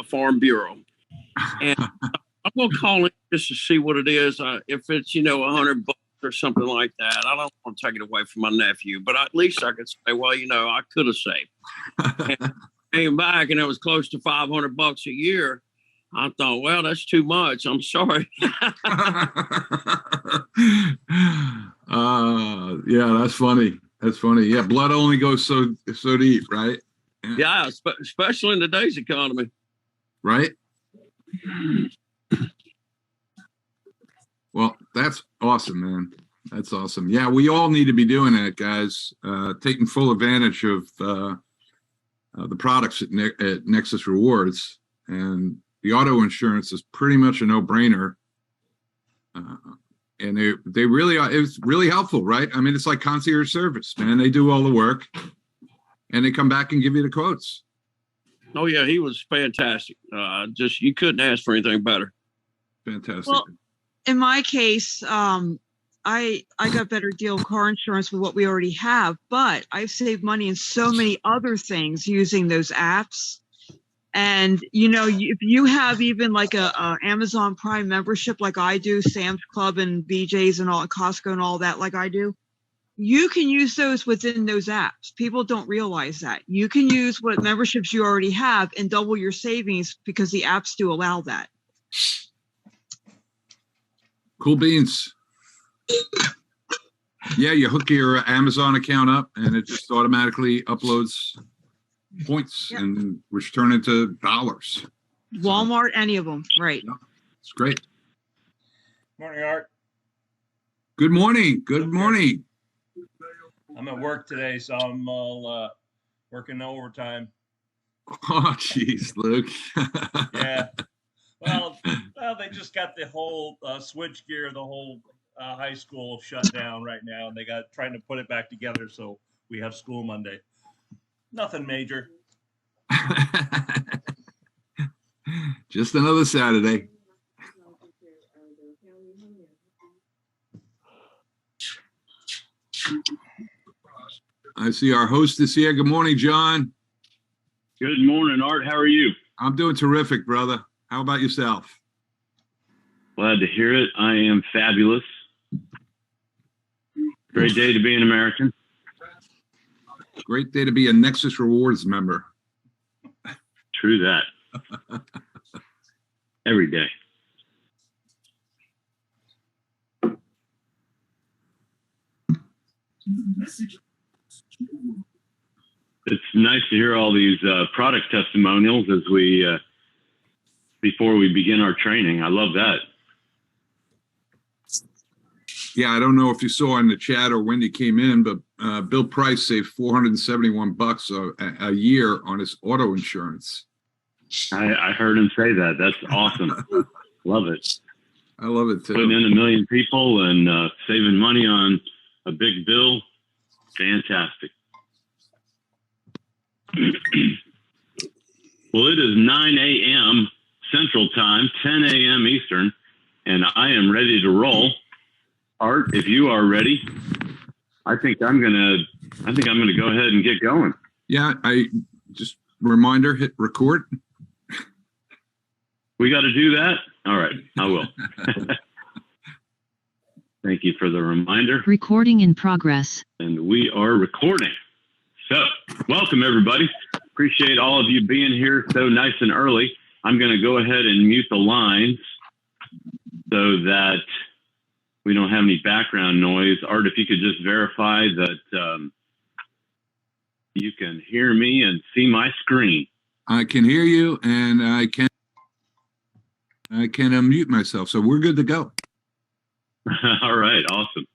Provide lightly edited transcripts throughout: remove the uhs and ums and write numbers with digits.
Farm Bureau. And I'm going to call it just to see what it is. If it's, $100 or something like that, I don't want to take it away from my nephew, but at least I could say, well, I could have saved. And I came back and it was close to $500 a year. I thought, well, that's too much. I'm sorry. Yeah, that's funny. That's funny. Yeah, blood only goes so deep, right? Yeah, especially in today's economy. Right? Well, that's awesome, man. That's awesome. Yeah, we all need to be doing that, guys. Taking full advantage of the products at Nexus Rewards. And the auto insurance is pretty much a no-brainer. And they really are. It's really helpful, right? I mean, it's like concierge service, man. They do all the work, and they come back and give you the quotes. Oh yeah, he was fantastic. You couldn't ask for anything better. Fantastic. Well, in my case, I got better deal car insurance with what we already have, but I've saved money in so many other things using those apps. And, if you have even like a Amazon Prime membership like I do, Sam's Club and BJ's and all, Costco and all that like I do, you can use those within those apps. People don't realize that. You can use what memberships you already have and double your savings because the apps do allow that. Cool beans. Yeah, you hook your Amazon account up and it just automatically uploads points, yep, and which turn into dollars. Walmart, any of them, right? Yeah, it's great. Morning, Art. Good morning. Good morning. I'm at work today, so I'm all working overtime. Oh, geez, Luke. Yeah. Well, they just got the whole switch gear, the whole high school shut down right now, and they got trying to put it back together so we have school Monday. Nothing major. Just another Saturday. I see our host is here. Good morning, John. Good morning, Art. How are you? I'm doing terrific, brother. How about yourself? Glad to hear it. I am fabulous. Great day to be an American. Great day to be a Nexus Rewards member. True that. Every day. It's nice to hear all these product testimonials as before we begin our training. I love that. Yeah, I don't know if you saw in the chat or when you came in, but Bill Price saved $471 a year on his auto insurance. I heard him say that. That's awesome. Love it. I love it too. Putting in 1 million people and saving money on a big bill. Fantastic. Well, it is 9 a.m. Central Time, 10 a.m. Eastern, and I am ready to roll. Art, if you are ready, I think I'm gonna go ahead and get going. Yeah, I just reminder, hit record. We got to do that? All right, I will. Thank you for the reminder. Recording in progress. And we are recording. So, welcome everybody. Appreciate all of you being here so nice and early. I'm going to go ahead and mute the lines so that we don't have any background noise. Art, if you could just verify that you can hear me and see my screen. I can hear you, and I can unmute myself, so we're good to go. All right, awesome.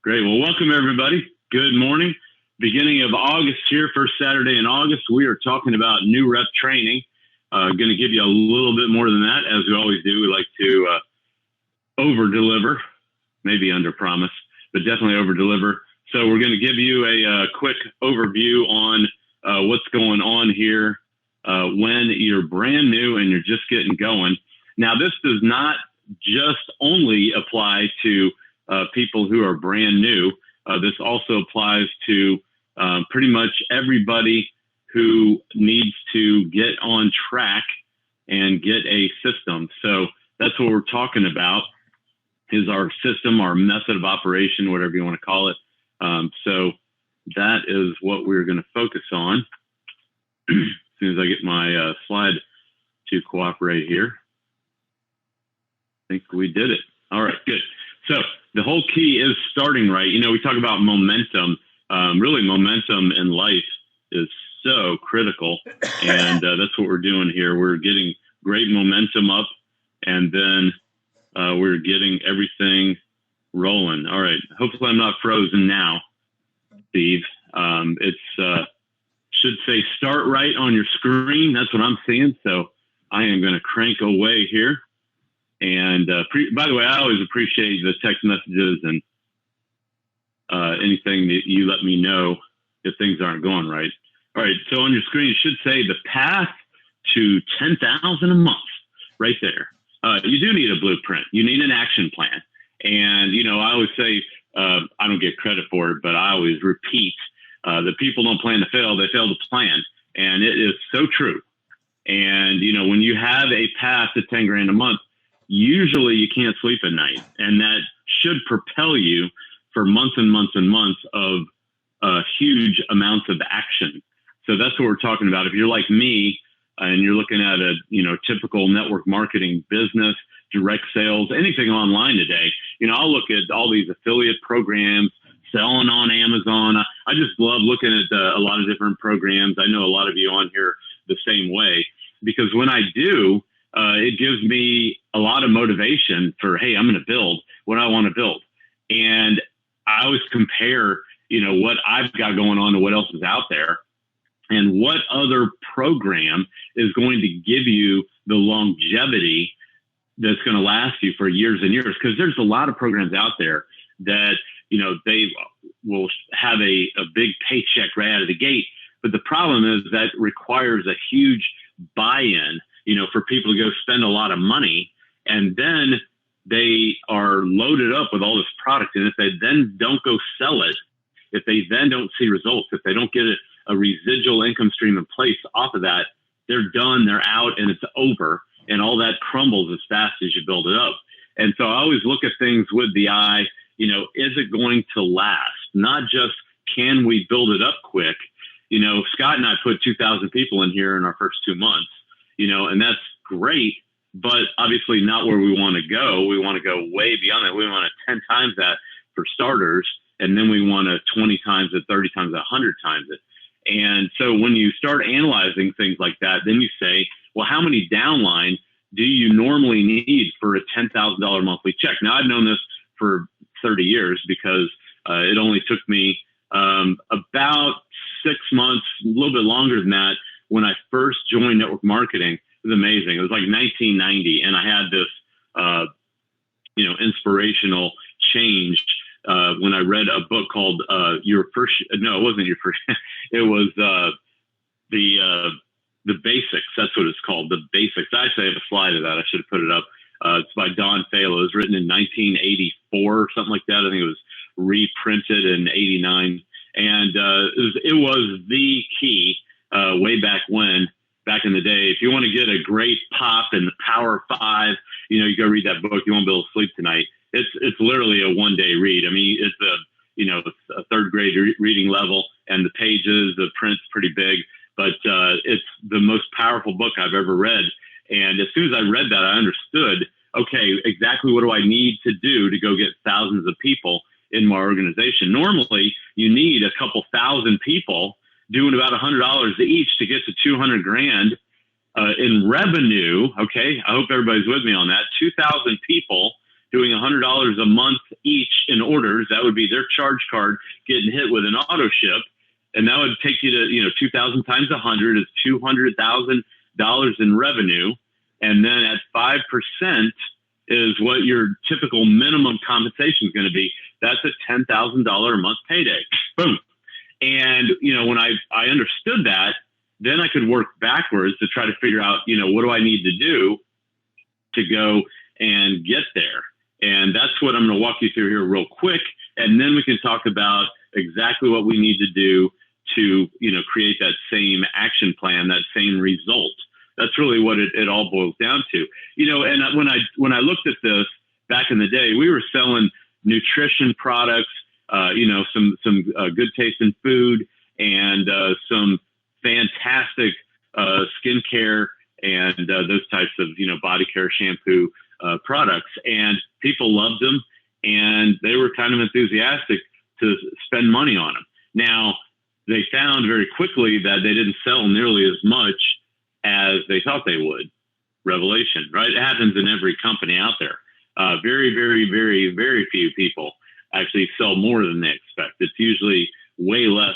Great. Well, welcome everybody. Good morning. Beginning of August here, first Saturday in August, we are talking about new rep training. Going to give you a little bit more than that, as we always do. We like to over-deliver, maybe under-promise, but definitely over-deliver. So we're going to give you a quick overview on what's going on here when you're brand new and you're just getting going. Now, this does not just only apply to people who are brand new. This also applies to pretty much everybody who needs to get on track and get a system. So that's what we're talking about, is our system, our method of operation, whatever you want to call it. So that is what we're going to focus on. As soon as I get my slide to cooperate here. I think we did it. All right, good. So the whole key is starting right. You know, we talk about momentum. Really, momentum in life is so critical. And that's what we're doing here. We're getting great momentum up, and then we're getting everything rolling. All right. Hopefully I'm not frozen now, Steve. It's should say start right on your screen. That's what I'm seeing. So I am going to crank away here. And by the way, I always appreciate the text messages and anything that you let me know if things aren't going right. All right. So on your screen, it should say the path to 10,000 a month right there. You do need a blueprint. You need an action plan. And, you know, I always say, I don't get credit for it, but I always repeat, that people don't plan to fail, they fail to plan. And it is so true. And, you know, when you have a path to 10 grand a month, usually you can't sleep at night. And that should propel you for months and months and months of huge amounts of action. So that's what we're talking about. If you're like me and you're looking at a, you know, typical network marketing business, direct sales, anything online today, you know, I'll look at all these affiliate programs, selling on Amazon. I just love looking at a lot of different programs. I know a lot of you on here the same way, because when I do, it gives me a lot of motivation for, hey, I'm going to build what I want to build. And I always compare, you know, what I've got going on to what else is out there, and what other program is going to give you the longevity that's going to last you for years and years. Because there's a lot of programs out there that, you know, they will have a big paycheck right out of the gate. But the problem is that requires a huge buy-in, you know, for people to go spend a lot of money, and then they are loaded up with all this product. And if they then don't go sell it, if they then don't see results, if they don't get a residual income stream in place off of that, they're done, they're out, and it's over. And all that crumbles as fast as you build it up. And so I always look at things with the eye, you know, is it going to last? Not just, can we build it up quick? You know, Scott and I put 2,000 people in here in our first 2 months, you know, and that's great, but obviously not where we want to go. We want to go way beyond that. We want to 10 times that for starters, and then we want to 20 times it, 30 times it, 100 times it. And so when you start analyzing things like that, then you say, well, how many downline do you normally need for a $10,000 monthly check? Now, I've known this for 30 years because it only took me about 6 months, a little bit longer than that, when I first joined network marketing. It was amazing. It was like 1990, and I had this, you know, inspirational change when I read a book called Your First. No, it wasn't Your First. It was the Basics. That's what it's called. The Basics. I actually have a slide of that. I should have put it up. It's by Don Falo. It was written in 1984 or something like that. I think it was reprinted in 89. And it was the key way back in the day. If you want to get a great pop in the Power 5, you know, you go read that book. You won't be able to sleep tonight. It's literally a one-day read. I mean, it's a third grade reading level, and the pages, the print's pretty big, but it's the most powerful book I've ever read. And as soon as I read that, I understood, okay, exactly what do I need to do to go get thousands of people in my organization. Normally, you need a couple thousand people doing about $100 each to get to 200 grand in revenue. Okay, I hope everybody's with me on that. 2,000 people doing $100 a month each in orders. That would be their charge card getting hit with an auto ship, and that would take you to, you know, 2,000 times 100 is $200,000 in revenue, and then at 5% is what your typical minimum compensation is going to be. That's a $10,000 a month payday. Boom. And, you know, when I understood that, then I could work backwards to try to figure out, you know, what do I need to do to go and get there? And that's what I'm going to walk you through here real quick. And then we can talk about exactly what we need to do to, you know, create that same action plan, that same result that's really what it all boils down to. You know, and when I looked at this back in the day, we were selling nutrition products, you know, some good tasting food, and some fantastic skincare and those types of, you know, body care, shampoo products, and people loved them, and they were kind of enthusiastic to spend money on them. Now, they found very quickly that they didn't sell nearly as much as they thought they would. Revelation, right? It happens in every company out there. Very, very, very, very few people actually sell more than they expect. It's usually way less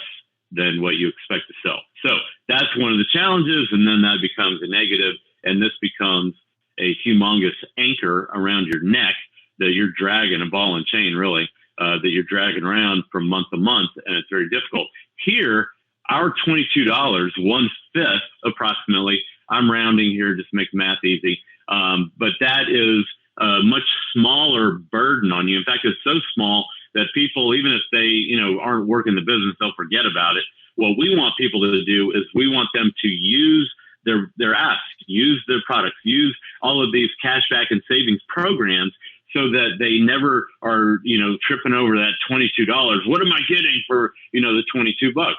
than what you expect to sell. So that's one of the challenges, and then that becomes a negative, and this becomes a humongous anchor around your neck that you're dragging, a ball and chain really, that you're dragging around from month to month, and it's very difficult. Here, our $22, 1/5 approximately, I'm rounding here just to make the math easy, but that is a much smaller burden on you. In fact, it's so small that people, even if they, you know, aren't working the business, they'll forget about it. What we want people to do is we want them to use their apps, use their products, use all of these cashback and savings programs, so that they never are, you know, tripping over that $22. What am I getting for, you know, the $22?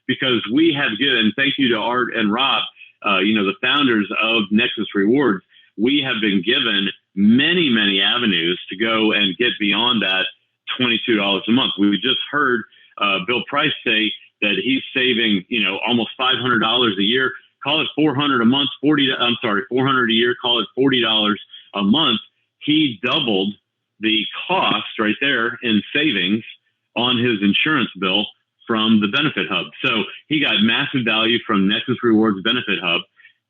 Because we have given, thank you to Art and Rob, you know, the founders of Nexus Rewards, we have been given many, many avenues to go and get beyond that $22 a month. We just heard Bill Price say that he's saving, you know, almost $500 a year. Call it $400 a month, $400 a year, call it $40 a month. He doubled the cost right there in savings on his insurance bill from the Benefit Hub. So he got massive value from Nexus Rewards Benefit Hub.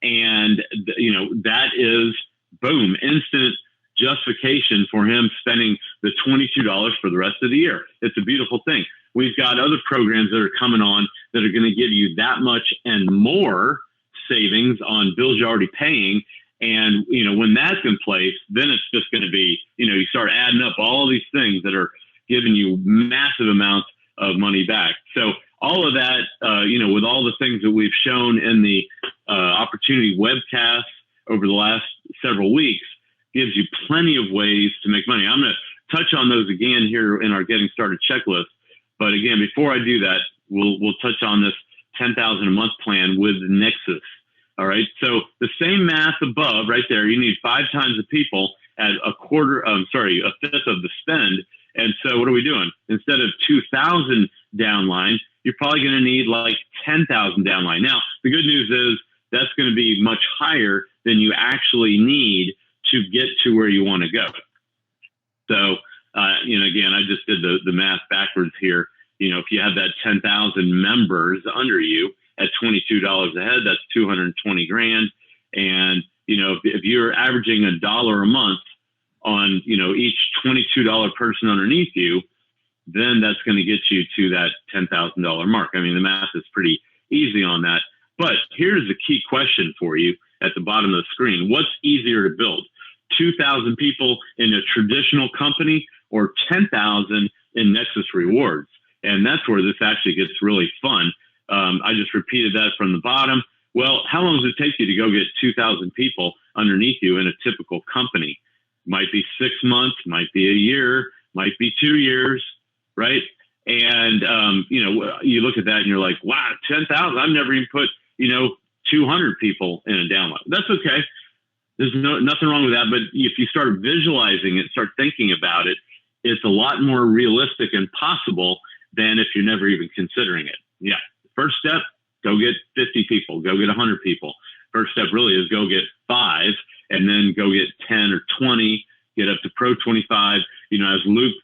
And, you know, that is, boom, instant justification for him spending the $22 for the rest of the year. It's a beautiful thing. We've got other programs that are coming on that are going to give you that much and more savings on bills you're already paying. And, you know, when that's in place, then it's just going to be, you know, you start adding up all these things that are giving you massive amounts of money back. So all of that, you know, with all the things that we've shown in the opportunity webcasts over the last several weeks, gives you plenty of ways to make money. I'm going to touch on those again here in our Getting Started checklist. But again, before I do that, we'll touch on this 10,000 a month plan with Nexus. All right. So the same math above right there, you need 5 times the people at a fifth of the spend. And so what are we doing? Instead of 2,000 downline, you're probably going to need like 10,000 downline. Now, the good news is that's going to be much higher than you actually need to get to where you want to go. So, you know, again, I just did the math backwards here. You know, if you have that 10,000 members under you at $22 a head, that's 220 grand. And, you know, if you're averaging $1 a month on, you know, each $22 person underneath you, then that's going to get you to that $10,000 mark. I mean, the math is pretty easy on that. But here's the key question for you at the bottom of the screen. What's easier to build? 2,000 people in a traditional company or 10,000 in Nexus Rewards? And that's where this actually gets really fun. I just repeated that from the bottom. Well, how long does it take you to go get 2,000 people underneath you in a typical company? Might be 6 months, might be a year, might be 2 years, right? And, you know, you look at that and you're like, wow, 10,000, I've never even put, you know, 200 people in a download. That's okay. There's nothing wrong with that. But if you start visualizing it, start thinking about it, it's a lot more realistic and possible than if you're never even considering it. Yeah. First step, go get 50 people, go get 100 people. First step really is go get 5 and then go get 10 or 20, get up to Pro 25. You know, as Luke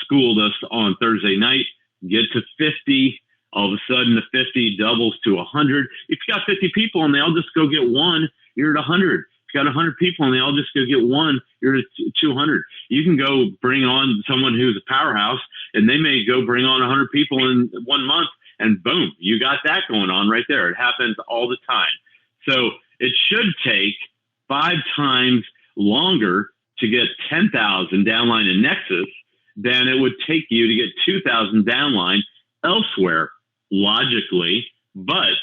schooled us on Thursday night, get to 50. All of a sudden, the 50 doubles to 100. If you got 50 people and they all just go get 1, you're at 100. If you got 100 people and they all just go get 1, you're at 200. You can go bring on someone who's a powerhouse, and they may go bring on 100 people in 1 month, and boom, you got that going on right there. It happens all the time. So it should take 5 times longer to get 10,000 downline in Nexus than it would take you to get 2,000 downline elsewhere, logically. But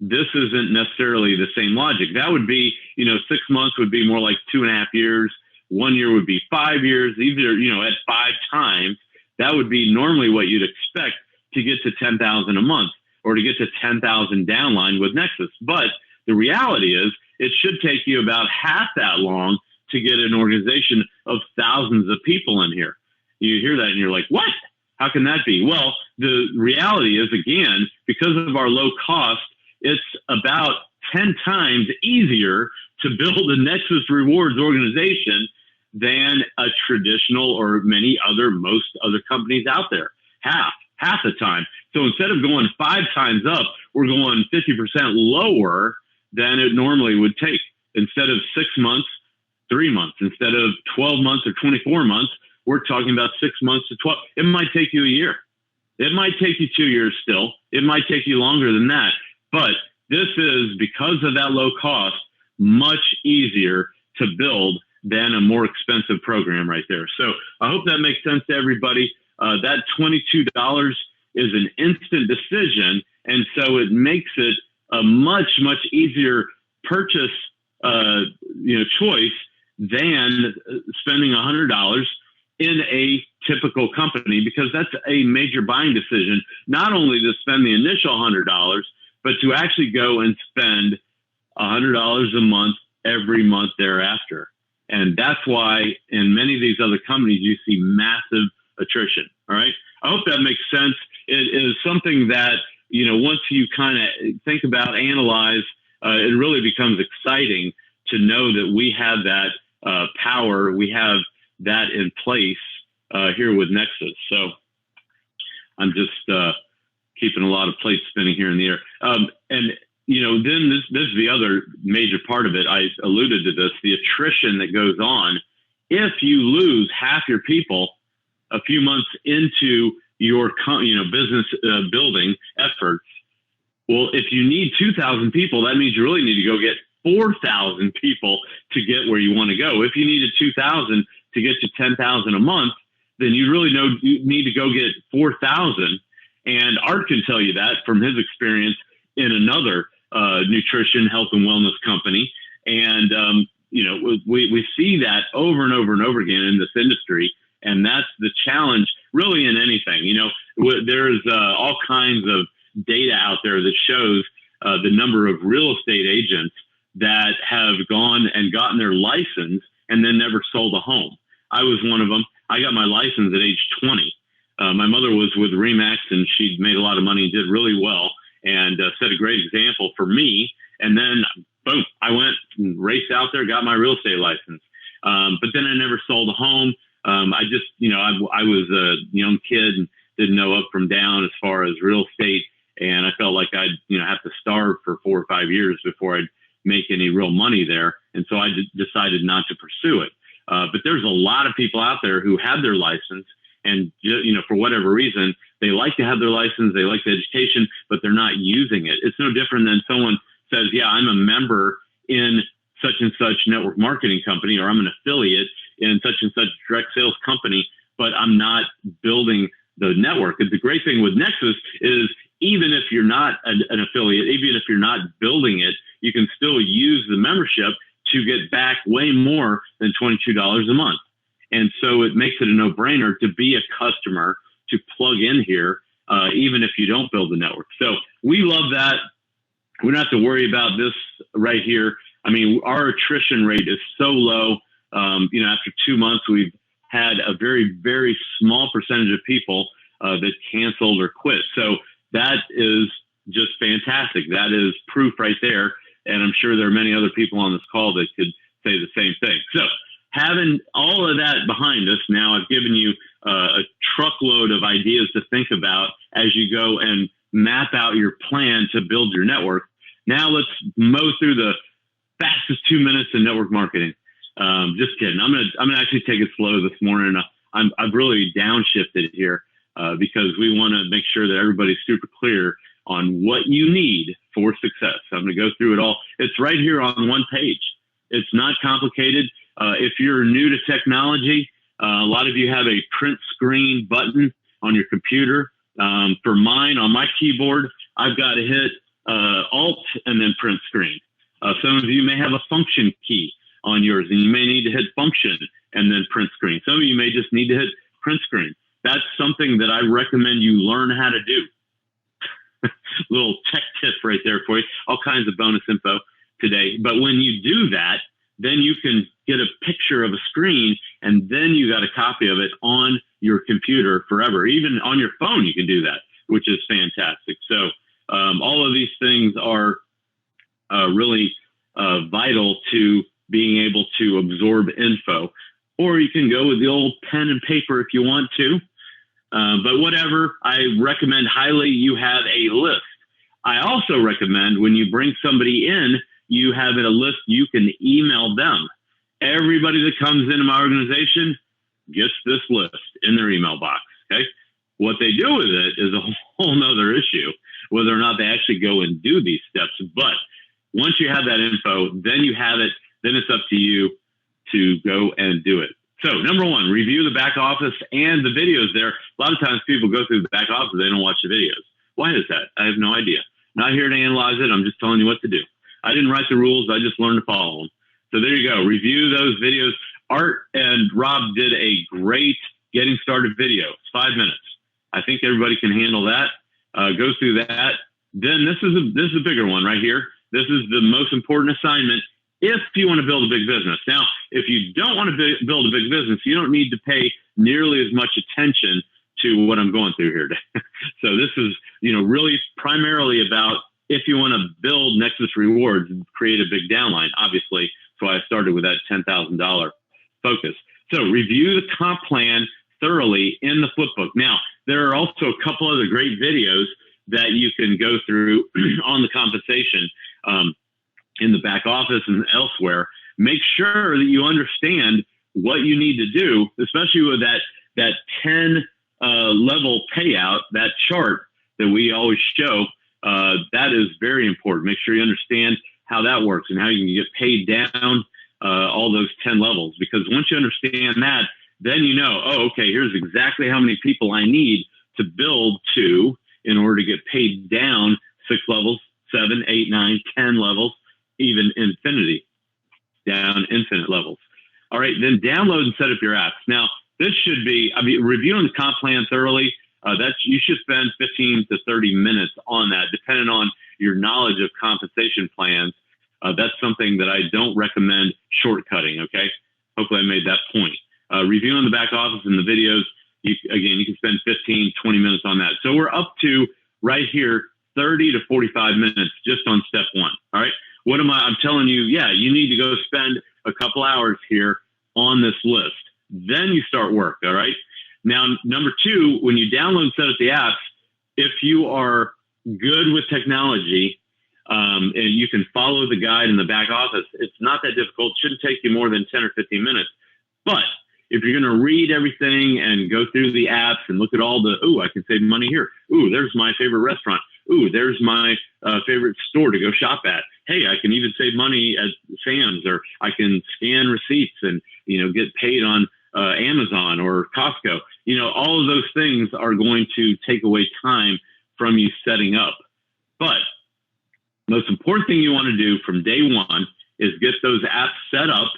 this isn't necessarily the same logic. That would be, 6 months would be more like 2.5 years. 1 year would be 5 years, either, at 5 times. That would be normally what you'd expect to get to 10,000 a month or to get to 10,000 downline with Nexus. But the reality is it should take you about half that long to get an organization of thousands of people in here. You hear that and you're like, what? How can that be? Well, the reality is, again, because of our low cost, it's about 10 times easier to build a Nexus Rewards organization than a traditional or most other companies out there. Half the time. So instead of going 5 times up, we're going 50% lower than it normally would take. Instead of 6 months, 3 months. Instead of 12 months or 24 months, we're talking about 6 months to 12. It might take you a year. It might take you 2 years still. It might take you longer than that. But this is, because of that low cost, much easier to build than a more expensive program right there. So I hope that makes sense to everybody. That $22 is an instant decision. And so it makes it a much, much easier purchase, choice than spending $100 in a typical company, because that's a major buying decision, not only to spend the initial $100, but to actually go and spend $100 a month every month thereafter. And that's why in many of these other companies, you see massive attrition. All right. I hope that makes sense. It is something that, once you kind of think about, analyze, it really becomes exciting to know that we have that power. We have that in place here with Nexus. So I'm just keeping a lot of plates spinning here in the air. Then this is the other major part of it. I alluded to this, the attrition that goes on. If you lose half your people a few months into your business building efforts, well, if you need 2,000 people, that means you really need to go get 4,000 people to get where you want to go. If you needed 2,000 to get to 10,000 a month, then you really you need to go get 4,000. And Art can tell you that from his experience in another nutrition, health, and wellness company. And, we see that over and over and over again in this industry. And that's the challenge really in anything. There's all kinds of data out there that shows the number of real estate agents that have gone and gotten their license and then never sold a home. I was one of them. I got my license at age 20. My mother was with Remax, and she'd made a lot of money and did really well, and set a great example for me. And then, boom, I went and raced out there, got my real estate license. But then I never sold a home. I just, I was a young kid and didn't know up from down as far as real estate. And I felt like I'd, have to starve for 4 or 5 years before I'd make any real money there. And so I decided not to pursue it. But there's a lot of people out there who have their license, and, for whatever reason, they like to have their license, they like the education, but they're not using it. It's no different than someone says, yeah, I'm a member in such and such network marketing company, or I'm an affiliate in such and such direct sales company, but I'm not building the network. And the great thing with Nexus is, even if you're not an affiliate, even if you're not building it, you can still use the membership to get back way more than $22 a month. And so it makes it a no-brainer to be a customer, to plug in here, even if you don't build the network. So we love that. We don't have to worry about this right here. I mean, our attrition rate is so low. After 2 months, we've had a very, very small percentage of people that canceled or quit. So that is just fantastic. That is proof right there. And I'm sure there are many other people on this call that could say the same thing. So having all of that behind us, now I've given you a truckload of ideas to think about as you go and map out your plan to build your network. Now let's mow through the fastest 2 minutes in network marketing. Just kidding. I'm gonna actually take it slow this morning. I've really downshifted here because we want to make sure that everybody's super clear on what you need for success. I'm going to go through it all. It's right here on one page. It's not complicated. If you're new to technology, a lot of you have a print screen button on your computer. For mine, on my keyboard, I've got to hit Alt and then print screen. Some of you may have a function key on yours, and you may need to hit function and then print screen. Some of you may just need to hit print screen. That's something that I recommend you learn how to do. Little tech tip right there for you. All kinds of bonus info today. But when you do that, then you can get a picture of a screen, and then you got a copy of it on your computer forever. Even on your phone, you can do that, which is fantastic. So all of these things are really vital to being able to absorb info. Or you can go with the old pen and paper if you want to. But whatever, I recommend highly you have a list. I also recommend when you bring somebody in, you have a list you can email them. Everybody that comes into my organization gets this list in their email box, okay? What they do with it is a whole nother issue, whether or not they actually go and do these steps. But once you have that info, then you have it, then it's up to you to go and do it. So number one, review the back office and the videos there. A lot of times people go through the back office, they don't watch the videos. Why is that? I have no idea. Not here to analyze it. I'm just telling you what to do. I didn't write the rules. I just learned to follow them. So there you go. Review those videos. Art and Rob did a great getting started video. It's 5 minutes. I think everybody can handle that. Go through that. Then this is a bigger one right here. This is the most important assignment if you want to build a big business. Now, if you don't want to build a big business, you don't need to pay nearly as much attention to what I'm going through here today. So this is, really primarily about if you want to build Nexus Rewards and create a big downline, obviously. So I started with that $10,000 focus. So review the comp plan thoroughly in the flipbook. Now, there are also a couple other great videos that you can go through on the compensation in the back office and elsewhere. Make sure that you understand what you need to do, especially with that 10 level payout, that chart that we always show. That is very important. Make sure you understand how that works and how you can get paid down all those 10 levels. Because once you understand that, then you know, okay, here's exactly how many people I need to build to in order to get paid down 6 levels, 7, 8, 9, 10 levels, even infinity, down infinite levels. All right, then download and set up your apps. Now, this should be, reviewing the comp plan thoroughly, you should spend 15 to 30 minutes on that, depending on your knowledge of compensation plans. That's something that I don't recommend shortcutting, okay? Hopefully I made that point. Reviewing the back office and the videos, you can spend 15, 20 minutes on that. So we're up to, right here, 30 to 45 minutes just on step one, all right? I'm telling you, you need to go spend a couple hours here on this list. Then you start work, all right? Now, number two, when you download and set up the apps, if you are good with technology and you can follow the guide in the back office, it's not that difficult. It shouldn't take you more than 10 or 15 minutes. But if you're going to read everything and go through the apps and look at all I can save money here. There's my favorite restaurant. There's my favorite store to go shop at. Hey, I can even save money at Sam's, or I can scan receipts and, get paid on Amazon or Costco. All of those things are going to take away time from you setting up. But most important thing you want to do from day one is get those apps set up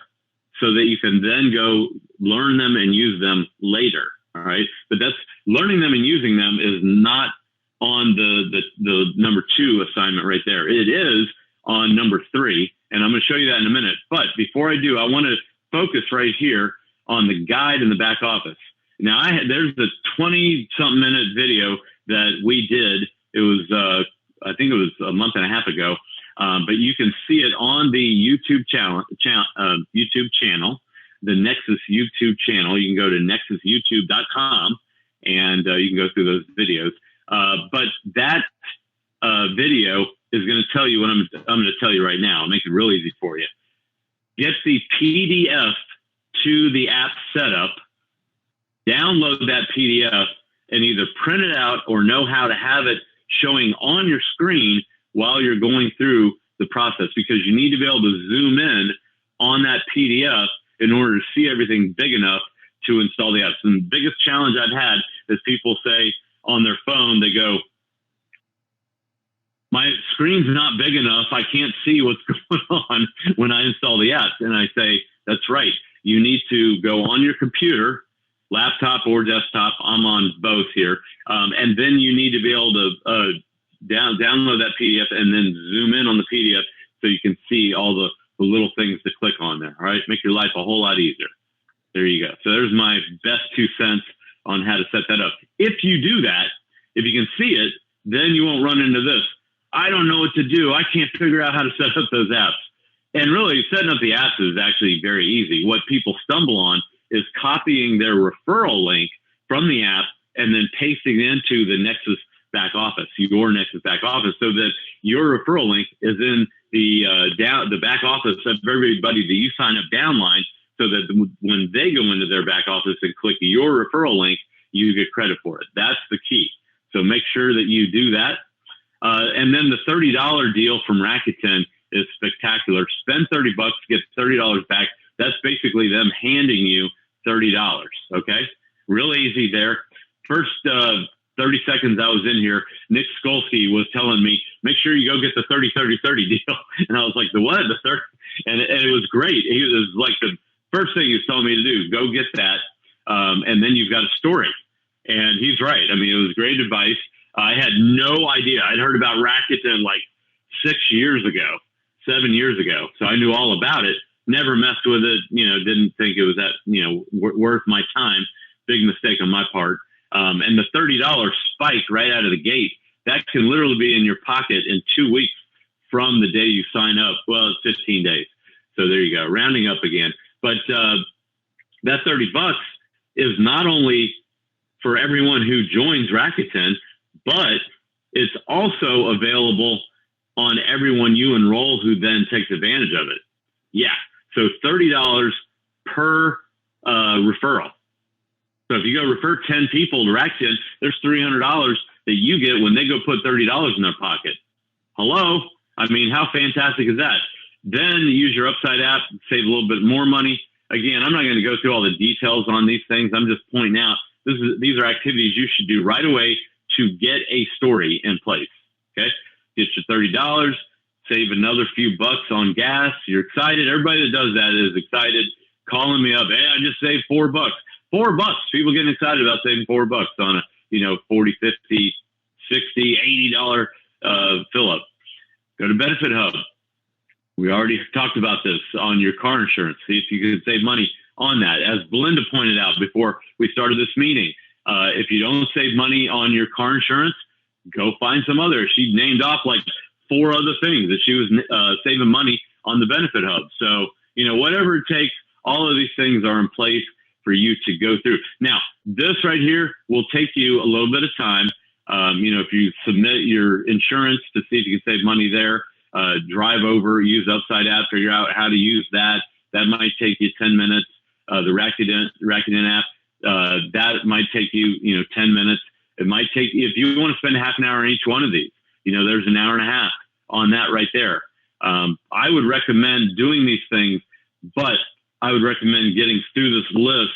so that you can then go learn them and use them later. All right. But that's learning them and using them is not on the number 2 assignment right there. It is on number 3. And I'm going to show you that in a minute. But before I do, I want to focus right here on the guide in the back office. Now, there's the 20-something minute video that we did. It was, I think it was a month and a half ago. But you can see it on the YouTube channel, the Nexus YouTube channel. You can go to nexusyoutube.com and you can go through those videos. But that video is going to tell you what I'm going to tell you right now. I'll make it real easy for you. Get the PDF to the app setup, download that PDF, and either print it out or know how to have it showing on your screen while you're going through the process, because you need to be able to zoom in on that PDF in order to see everything big enough to install the apps. And the biggest challenge I've had is people say on their phone, they go, my screen's not big enough. I can't see what's going on when I install the apps. And I say, that's right. You need to go on your computer, laptop or desktop. I'm on both here. And then you need to be able to download that PDF and then zoom in on the PDF so you can see all the little things to click on there. All right. Make your life a whole lot easier. There you go. So there's my best 2 cents on how to set that up. If you do that, if you can see it, then you won't run into this. I don't know what to do. I can't figure out how to set up those apps. And really, setting up the apps is actually very easy. What people stumble on is copying their referral link from the app and then pasting it into the Nexus back office, your Nexus back office, so that your referral link is in the back office of everybody that you sign up downline, so that when they go into their back office and click your referral link, you get credit for it. That's the key. So make sure that you do that. And then the $30 deal from Rakuten is spectacular. Spend $30, get $30 back. That's basically them handing you $30. Okay. Real easy there. First 30 seconds I was in here, Nick Skolsky was telling me, make sure you go get the 30-30-30 deal. And I was like, the what? The 30? And it was great. It was like the first thing he was telling me to do, go get that. And then you've got a story. And he's right. I mean, it was great advice. I had no idea. I'd heard about Rakuten like 7 years ago. So I knew all about it, never messed with it, didn't think it was that, worth my time. Big mistake on my part. And the $30 spike right out of the gate, that can literally be in your pocket in 2 weeks from the day you sign up. Well, it's 15 days. So there you go, rounding up again. But that $30 is not only for everyone who joins Rakuten, but it's also available on everyone you enroll who then takes advantage of it. Yeah. So $30 per referral. So if you go refer 10 people to Rakuten, there's $300 that you get when they go put $30 in their pocket. Hello? I mean, how fantastic is that? Then use your Upside app, save a little bit more money. Again, I'm not going to go through all the details on these things. I'm just pointing out these are activities you should do right away to get a story in place. Okay? Get your $30, save another few bucks on gas. You're excited. Everybody that does that is excited, calling me up. Hey, I just saved $4. $4. People getting excited about saving $4 on a, $40, $50, $60, $80 fill up. Go to Benefit Hub. We already talked about this on your car insurance. See if you can save money on that. As Belinda pointed out before we started this meeting, if you don't save money on your car insurance, go find some other. She named off like 4 other things that she was saving money on the Benefit Hub. So, whatever it takes, all of these things are in place for you to go through. Now, this right here will take you a little bit of time. If you submit your insurance to see if you can save money there, drive over, use Upside app, figure out how to use that. That might take you 10 minutes. The Rakuten app, that might take you, 10 minutes. It might take, if you want to spend half an hour on each one of these, there's an hour and a half on that right there. I would recommend doing these things, but I would recommend getting through this list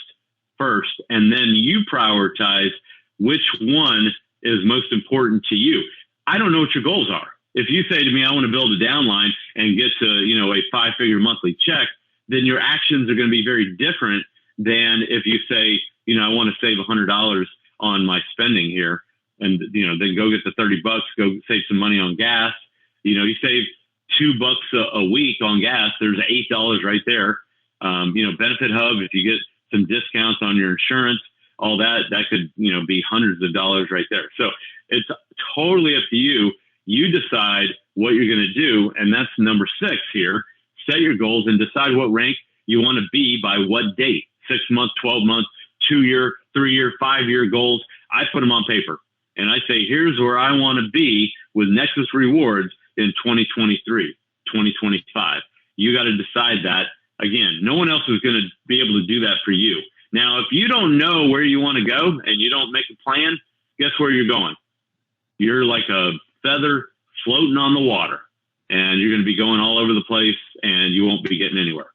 first, and then you prioritize which one is most important to you. I don't know what your goals are. If you say to me, I want to build a downline and get to, a 5-figure monthly check, then your actions are going to be very different than if you say, I want to save $100 on my spending here, and, then go get the $30, go save some money on gas. You save $2 a week on gas. There's $8 right there. Benefit Hub, if you get some discounts on your insurance, all that could, be hundreds of dollars right there. So it's totally up to you. You decide what you're going to do. And that's number 6 here. Set your goals and decide what rank you want to be by what date. 6 months, 12 months, 2-year, 3-year, 5-year goals. I put them on paper and I say, here's where I want to be with Nexus Rewards in 2023, 2025. You got to decide that. Again, no one else is going to be able to do that for you. Now, if you don't know where you want to go and you don't make a plan, guess where you're going? You're like a feather floating on the water, and you're going to be going all over the place and you won't be getting anywhere.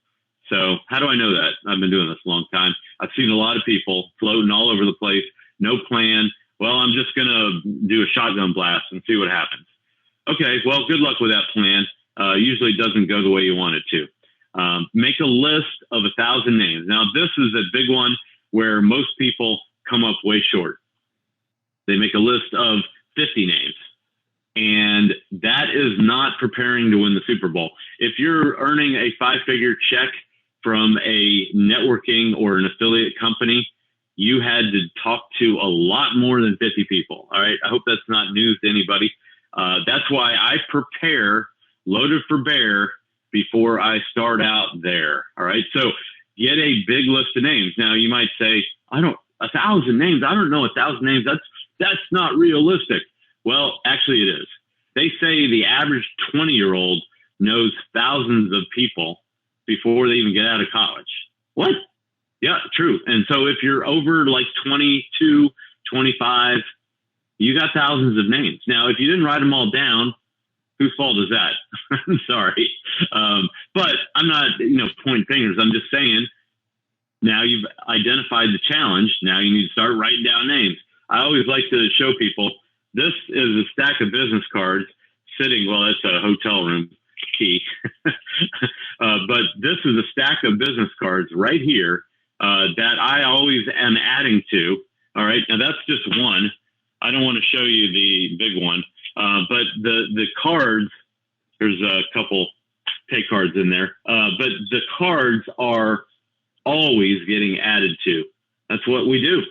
So how do I know that? I've been doing this a long time. I've seen a lot of people floating all over the place, no plan. Well, I'm just going to do a shotgun blast and see what happens. Okay, well, good luck with that plan. Usually it doesn't go the way you want it to. Make a list of 1,000 names. Now, this is a big one where most people come up way short. They make a list of 50 names. And that is not preparing to win the Super Bowl. If you're earning a 5-figure check from a networking or an affiliate company, you had to talk to a lot more than 50 people. All right. I hope that's not news to anybody. That's why I prepare loaded for bear before I start out there. All right. So get a big list of names. Now you might say, 1,000 names. I don't know 1,000 names. That's not realistic. Well, actually it is. They say the average 20-year-old knows thousands of people before they even get out of college. What? Yeah, true. And so if you're over like 22, 25, you got thousands of names. Now, if you didn't write them all down, whose fault is that? I'm sorry. But I'm not, pointing fingers. I'm just saying, now you've identified the challenge. Now you need to start writing down names. I always like to show people, this is a stack of business cards sitting, well, that's a hotel room key. But this is a stack of business cards right here that I always am adding to. All right. Now that's just one. I don't want to show you the big one. But the cards, there's a couple pay cards in there. But the cards are always getting added to. That's what we do.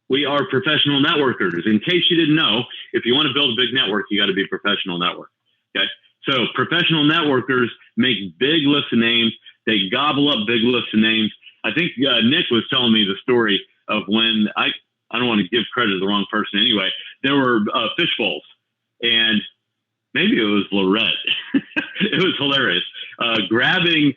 We are professional networkers. In case you didn't know, if you want to build a big network, you got to be a professional network. Okay. So professional networkers make big lists of names. They gobble up big lists of names. I think Nick was telling me the story of when I don't want to give credit to the wrong person anyway. There were fish bowls, and maybe it was Lorette. It was hilarious. Grabbing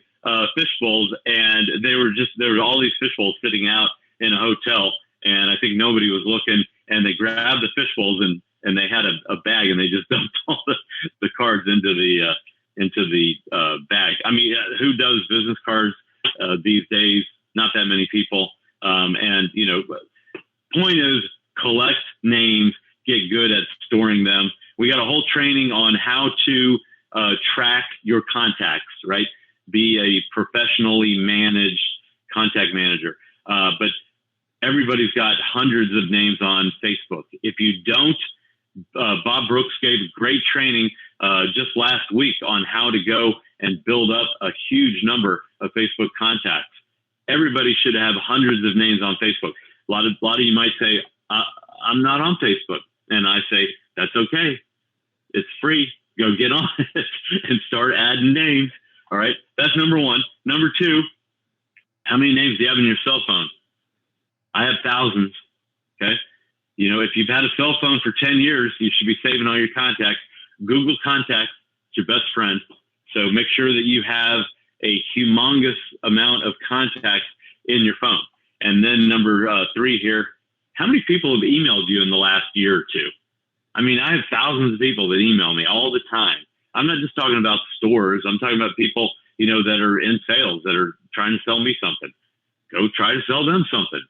fish bowls, and there were all these fish bowls sitting out in a hotel. And I think nobody was looking, and they grabbed the fish bowls and they had a bag, and they just dumped all the cards into the bag. I mean, who does business cards these days? Not that many people. And point is, collect names, get good at storing them. We got a whole training on how to track your contacts, right? Be a professionally managed contact manager. But everybody's got hundreds of names on Facebook. If you don't, Bob Brooks gave great training just last week on how to go and build up a huge number of Facebook contacts. Everybody should have hundreds of names on Facebook. A lot of you might say, I'm not on Facebook. And I say, that's okay. It's free. Go get on it and start adding names. All right. That's number one. Number two, how many names do you have in your cell phone? I have thousands. Okay. If you've had a cell phone for 10 years, you should be saving all your contacts. Google Contacts is your best friend. So make sure that you have a humongous amount of contacts in your phone. And then number three here, how many people have emailed you in the last year or two? I mean, I have thousands of people that email me all the time. I'm not just talking about stores. I'm talking about people, that are in sales, that are trying to sell me something. Go try to sell them something,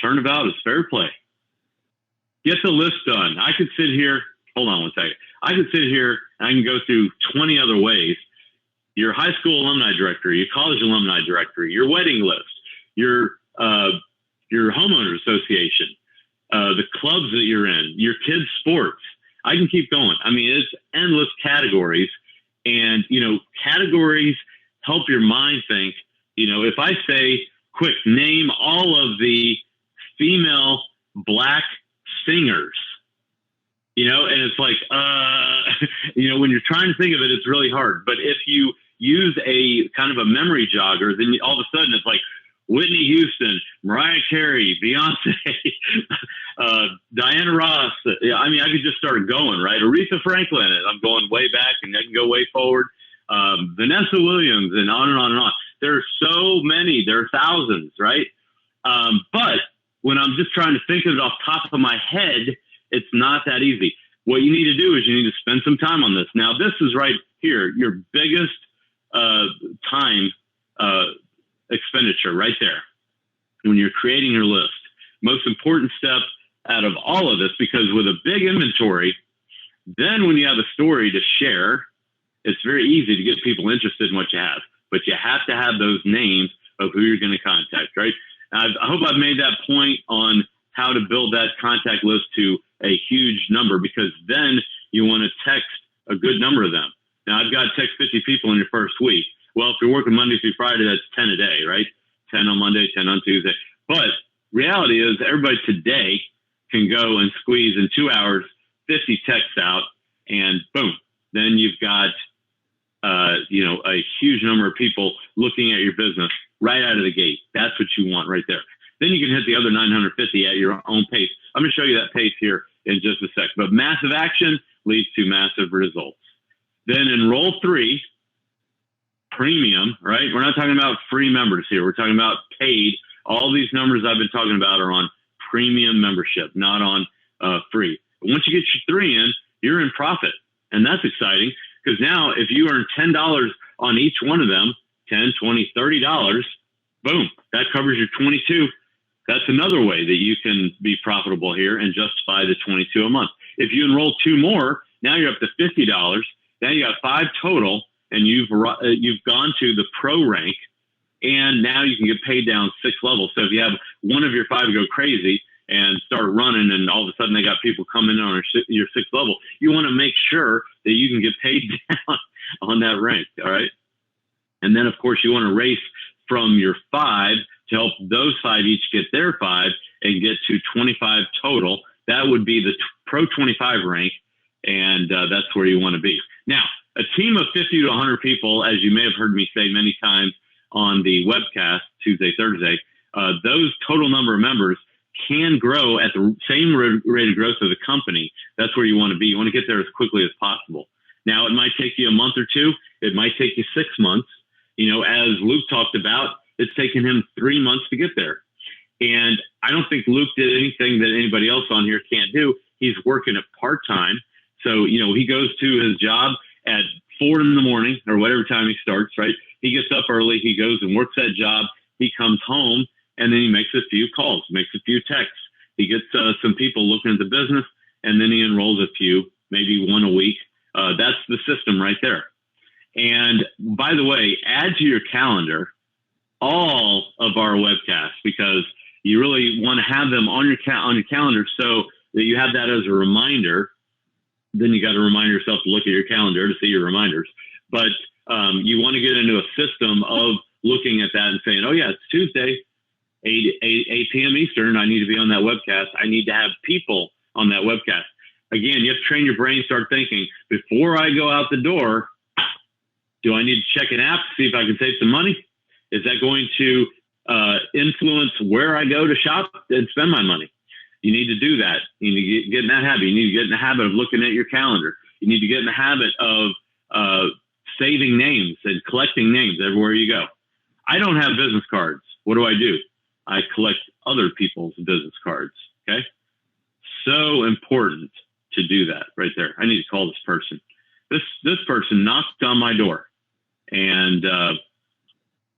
Turnabout is fair play. Get the list done. I could sit here. Hold on one second. I could sit here and I can go through 20 other ways. Your high school alumni directory, your college alumni directory, your wedding list, your homeowner association, the clubs that you're in, your kids' sports. I can keep going. I mean, it's endless categories. And, categories help your mind think. If I say, quick, name all of the female Black singers, and it's like, when you're trying to think of it, it's really hard. But if you use a kind of a memory jogger, then all of a sudden it's like Whitney Houston, Mariah Carey, Beyonce, Diana Ross. I mean, I could just start going, right? Aretha Franklin, and I'm going way back, and I can go way forward. Vanessa Williams, and on and on and on. There are so many. There are thousands, right? But when I'm just trying to think of it off the top of my head, it's not that easy. What you need to do is you need to spend some time on this. Now, this is right here, your biggest time expenditure right there when you're creating your list. Most important step out of all of this, because with a big inventory, Then when you have a story to share, it's very easy to get people interested in what you have, but you have to have those names of who you're going to contact, right? I hope I've made that point on how to build that contact list to a huge number, because then you want to text a good number of them. Now, I've got to text 50 people in your first week. Well, if you're working Monday through Friday, that's 10 a day, right? 10 on Monday, 10 on Tuesday. But reality is everybody today can go and squeeze in 2 hours 50 texts out, and boom, then you've got a huge number of people looking at your business right out of the gate. That's what you want right there. Then you can hit the other 950 at your own pace. I'm going to show you that pace here in just a sec. But massive action leads to massive results. Then in role 3, premium, right? We're not talking about free members here. We're talking about paid. All these numbers I've been talking about are on premium membership, not on free. But once you get your 3 in, you're in profit. And that's exciting, because now if you earn $10 on each one of them, $10, $20, $30, boom, that covers your 22. That's another way that you can be profitable here and justify the 22 a month. If you enroll 2 more, now you're up to $50. Now you got 5 total, and you've gone to the pro rank, and now you can get paid down 6 levels. So if you have one of your 5 go crazy and start running, and all of a sudden they got people coming in on your 6th level, you want to make sure that you can get paid down on that rank, all right? And then, of course, you want to race from your 5 to help those 5 each get their 5 and get to 25 total. That would be the Pro 25 rank, and that's where you want to be. Now, a team of 50 to 100 people, as you may have heard me say many times on the webcast, Tuesday, Thursday, those total number of members can grow at the same rate of growth of the company. That's where you want to be. You want to get there as quickly as possible. Now, it might take you a month or 2. It might take you 6 months. As Luke talked about, it's taken him 3 months to get there. And I don't think Luke did anything that anybody else on here can't do. He's working at part-time. So, he goes to his job at 4 in the morning or whatever time he starts, right? He gets up early. He goes and works that job. He comes home, and then he makes a few calls, makes a few texts. He gets some people looking at the business, and then he enrolls a few, maybe 1 a week. That's the system right there. And by the way, add to your calendar all of our webcasts, because you really want to have them on your calendar so that you have that as a reminder. Then you got to remind yourself to look at your calendar to see your reminders. But you want to get into a system of looking at that and saying, oh, yeah, it's Tuesday, 8 p.m. Eastern. I need to be on that webcast. I need to have people on that webcast. Again, you have to train your brain, start thinking, before I go out the door, do I need to check an app to see if I can save some money? Is that going to influence where I go to shop and spend my money? You need to do that. You need to get in that habit. You need to get in the habit of looking at your calendar. You need to get in the habit of saving names and collecting names everywhere you go. I don't have business cards. What do? I collect other people's business cards. Okay. So important to do that right there. I need to call this person. This person knocked on my door and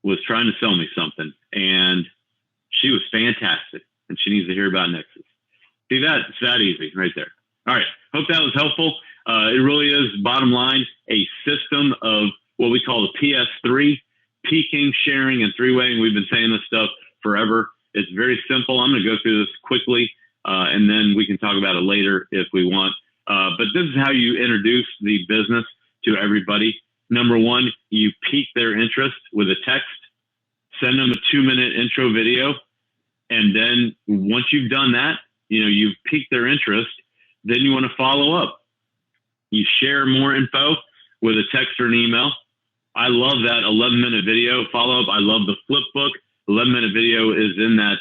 was trying to sell me something, and she was fantastic, and she needs to hear about Nexus. See that? It's that easy right there. All right. Hope that was helpful. It really is, bottom line, a system of what we call the PS3, peaking, sharing, and three-waying. We've been saying this stuff forever. It's very simple. I'm going to go through this quickly, and then we can talk about it later if we want. But this is how you introduce the business to everybody. Number 1, you pique their interest with a text, send them a 2-minute intro video. And then once you've done that, you've piqued their interest, then you want to follow up. You share more info with a text or an email. I love that 11-minute video follow-up. I love the flip book. 11-minute video is in that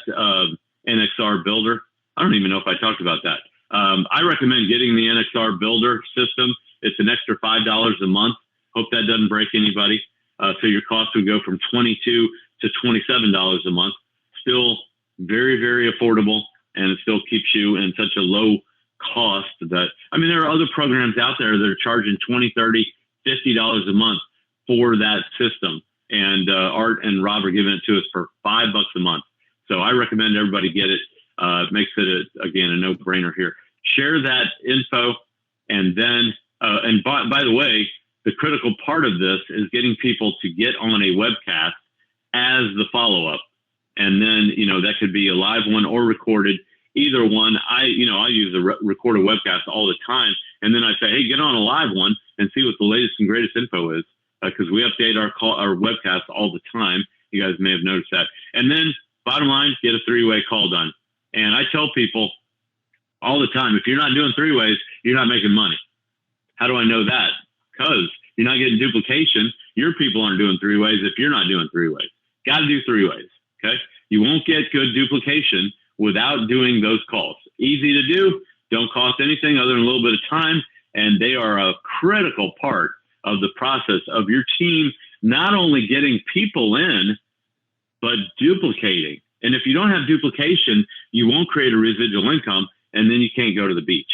NXR builder. I don't even know if I talked about that. I recommend getting the NXR builder system. It's an extra $5 a month. Hope that doesn't break anybody. So your cost would go from $22 to $27 a month. Still very, very affordable, and it still keeps you in such a low cost that, there are other programs out there that are charging $20, $30, $50 a month for that system. And Art and Rob are giving it to us for $5 a month. So I recommend everybody get it. It makes it, again, a no-brainer here. Share that info And then, and by the way, the critical part of this is getting people to get on a webcast as the follow-up. And then, that could be a live one or recorded, either one. I use a recorded webcast all the time. And then I say, hey, get on a live one and see what the latest and greatest info is. Because we update our webcast all the time. You guys may have noticed that. And then bottom line, get a 3-way call done. And I tell people all the time, if you're not doing 3-ways, you're not making money. How do I know that? Because you're not getting duplication. Your people aren't doing 3-ways if you're not doing 3-ways. Got to do 3-ways. Okay. You won't get good duplication without doing those calls. Easy to do. Don't cost anything other than a little bit of time. And they are a critical part of the process of your team, not only getting people in, but duplicating. And if you don't have duplication, you won't create a residual income, and then you can't go to the beach.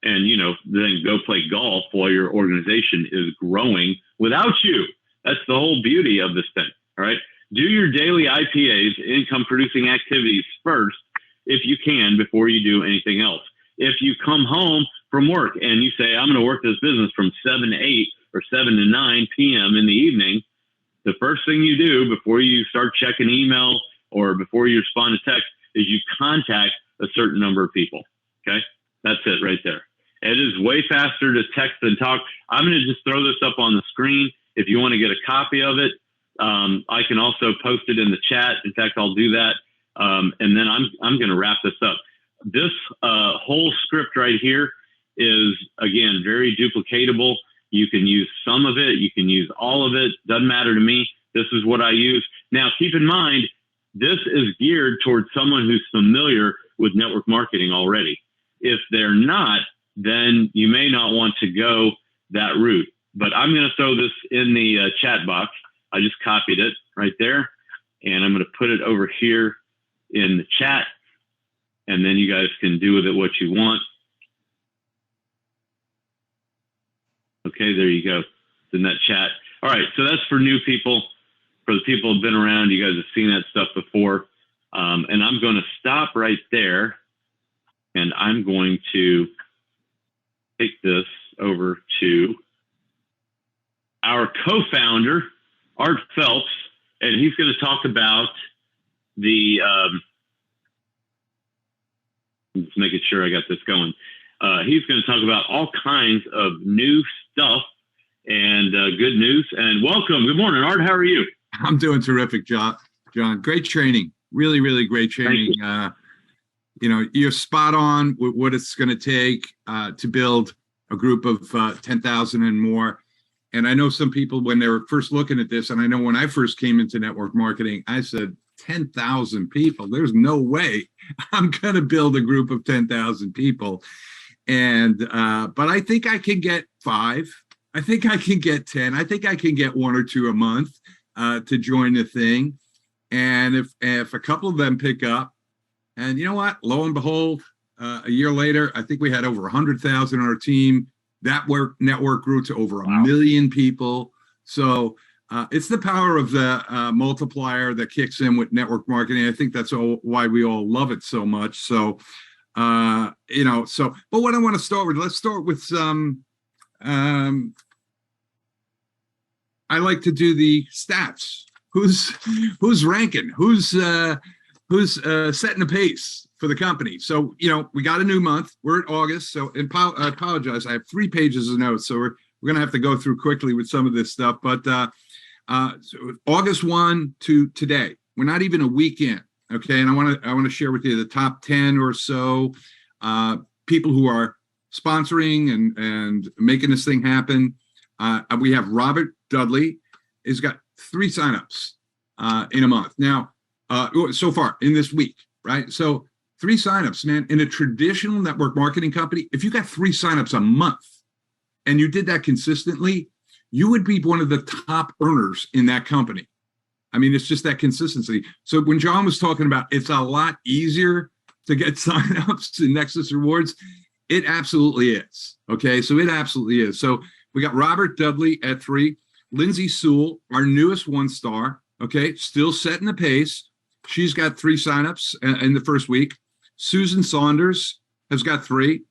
And, then go play golf while your organization is growing without you. That's the whole beauty of this thing, all right? Do your daily IPAs, income producing activities first, if you can, before you do anything else. If you come home from work and you say, I'm going to work this business from 7 to 8 or 7 to 9 p.m. in the evening, the first thing you do before you start checking email or before you respond to text is you contact a certain number of people. Okay. That's it right there. It is way faster to text than talk. I'm going to just throw this up on the screen. If you want to get a copy of it, I can also post it in the chat. In fact, I'll do that. And then I'm going to wrap this up. This whole script right here is, again, very duplicatable. You can use some of it. You can use all of it. Doesn't matter to me. This is what I use. Now, keep in mind, this is geared towards someone who's familiar with network marketing already. If they're not, then you may not want to go that route. But I'm going to throw this in the chat box. I just copied it right there. And I'm going to put it over here in the chat. And then you guys can do with it what you want. Okay, there you go. It's in that chat. All right, so that's for new people. For the people who've been around, you guys have seen that stuff before. And I'm going to stop right there. And I'm going to take this over to our co-founder, Art Phelps, and he's going to talk about the, just making sure I got this going. He's going to talk about all kinds of new stuff and good news. And welcome. Good morning, Art. How are you? I'm doing terrific, John. Great training. Really, really great training. You're spot on with what it's going to take to build a group of 10,000 and more. And I know some people, when they were first looking at this, and I know when I first came into network marketing, I said, 10,000 people. There's no way I'm going to build a group of 10,000 people. And, but I think I can get 5. I think I can get 10. I think I can get 1 or 2 a month to join the thing. And if a couple of them pick up, and you know what, lo and behold, a year later, I think we had over 100,000 on our team. That network grew to over 1 million people. So it's the power of the multiplier that kicks in with network marketing. I think that's why we all love it so much. So, but what I want to start with, let's start with some, I like to do the stats. Who's ranking? Who's setting the pace for the company? So, we got a new month. We're at August. So I apologize. I have 3 pages of notes. So we're going to have to go through quickly with some of this stuff. But so August 1 to today, we're not even a week in. Okay. And I want to share with you the top 10 or so people who are sponsoring and making this thing happen. We have Robert Dudley. He's got 3 signups in a month. Now, so far in this week, right? So 3 signups, man. In a traditional network marketing company, if you got 3 signups a month and you did that consistently, you would be one of the top earners in that company. I mean, it's just that consistency. So when John was talking about it's a lot easier to get signups in Nexus Rewards, it absolutely is. Okay, so it absolutely is. So we got Robert Dudley at 3, Lindsay Sewell, our newest 1-star. Okay, still setting the pace. She's got 3 signups in the first week. Susan Saunders has got 3.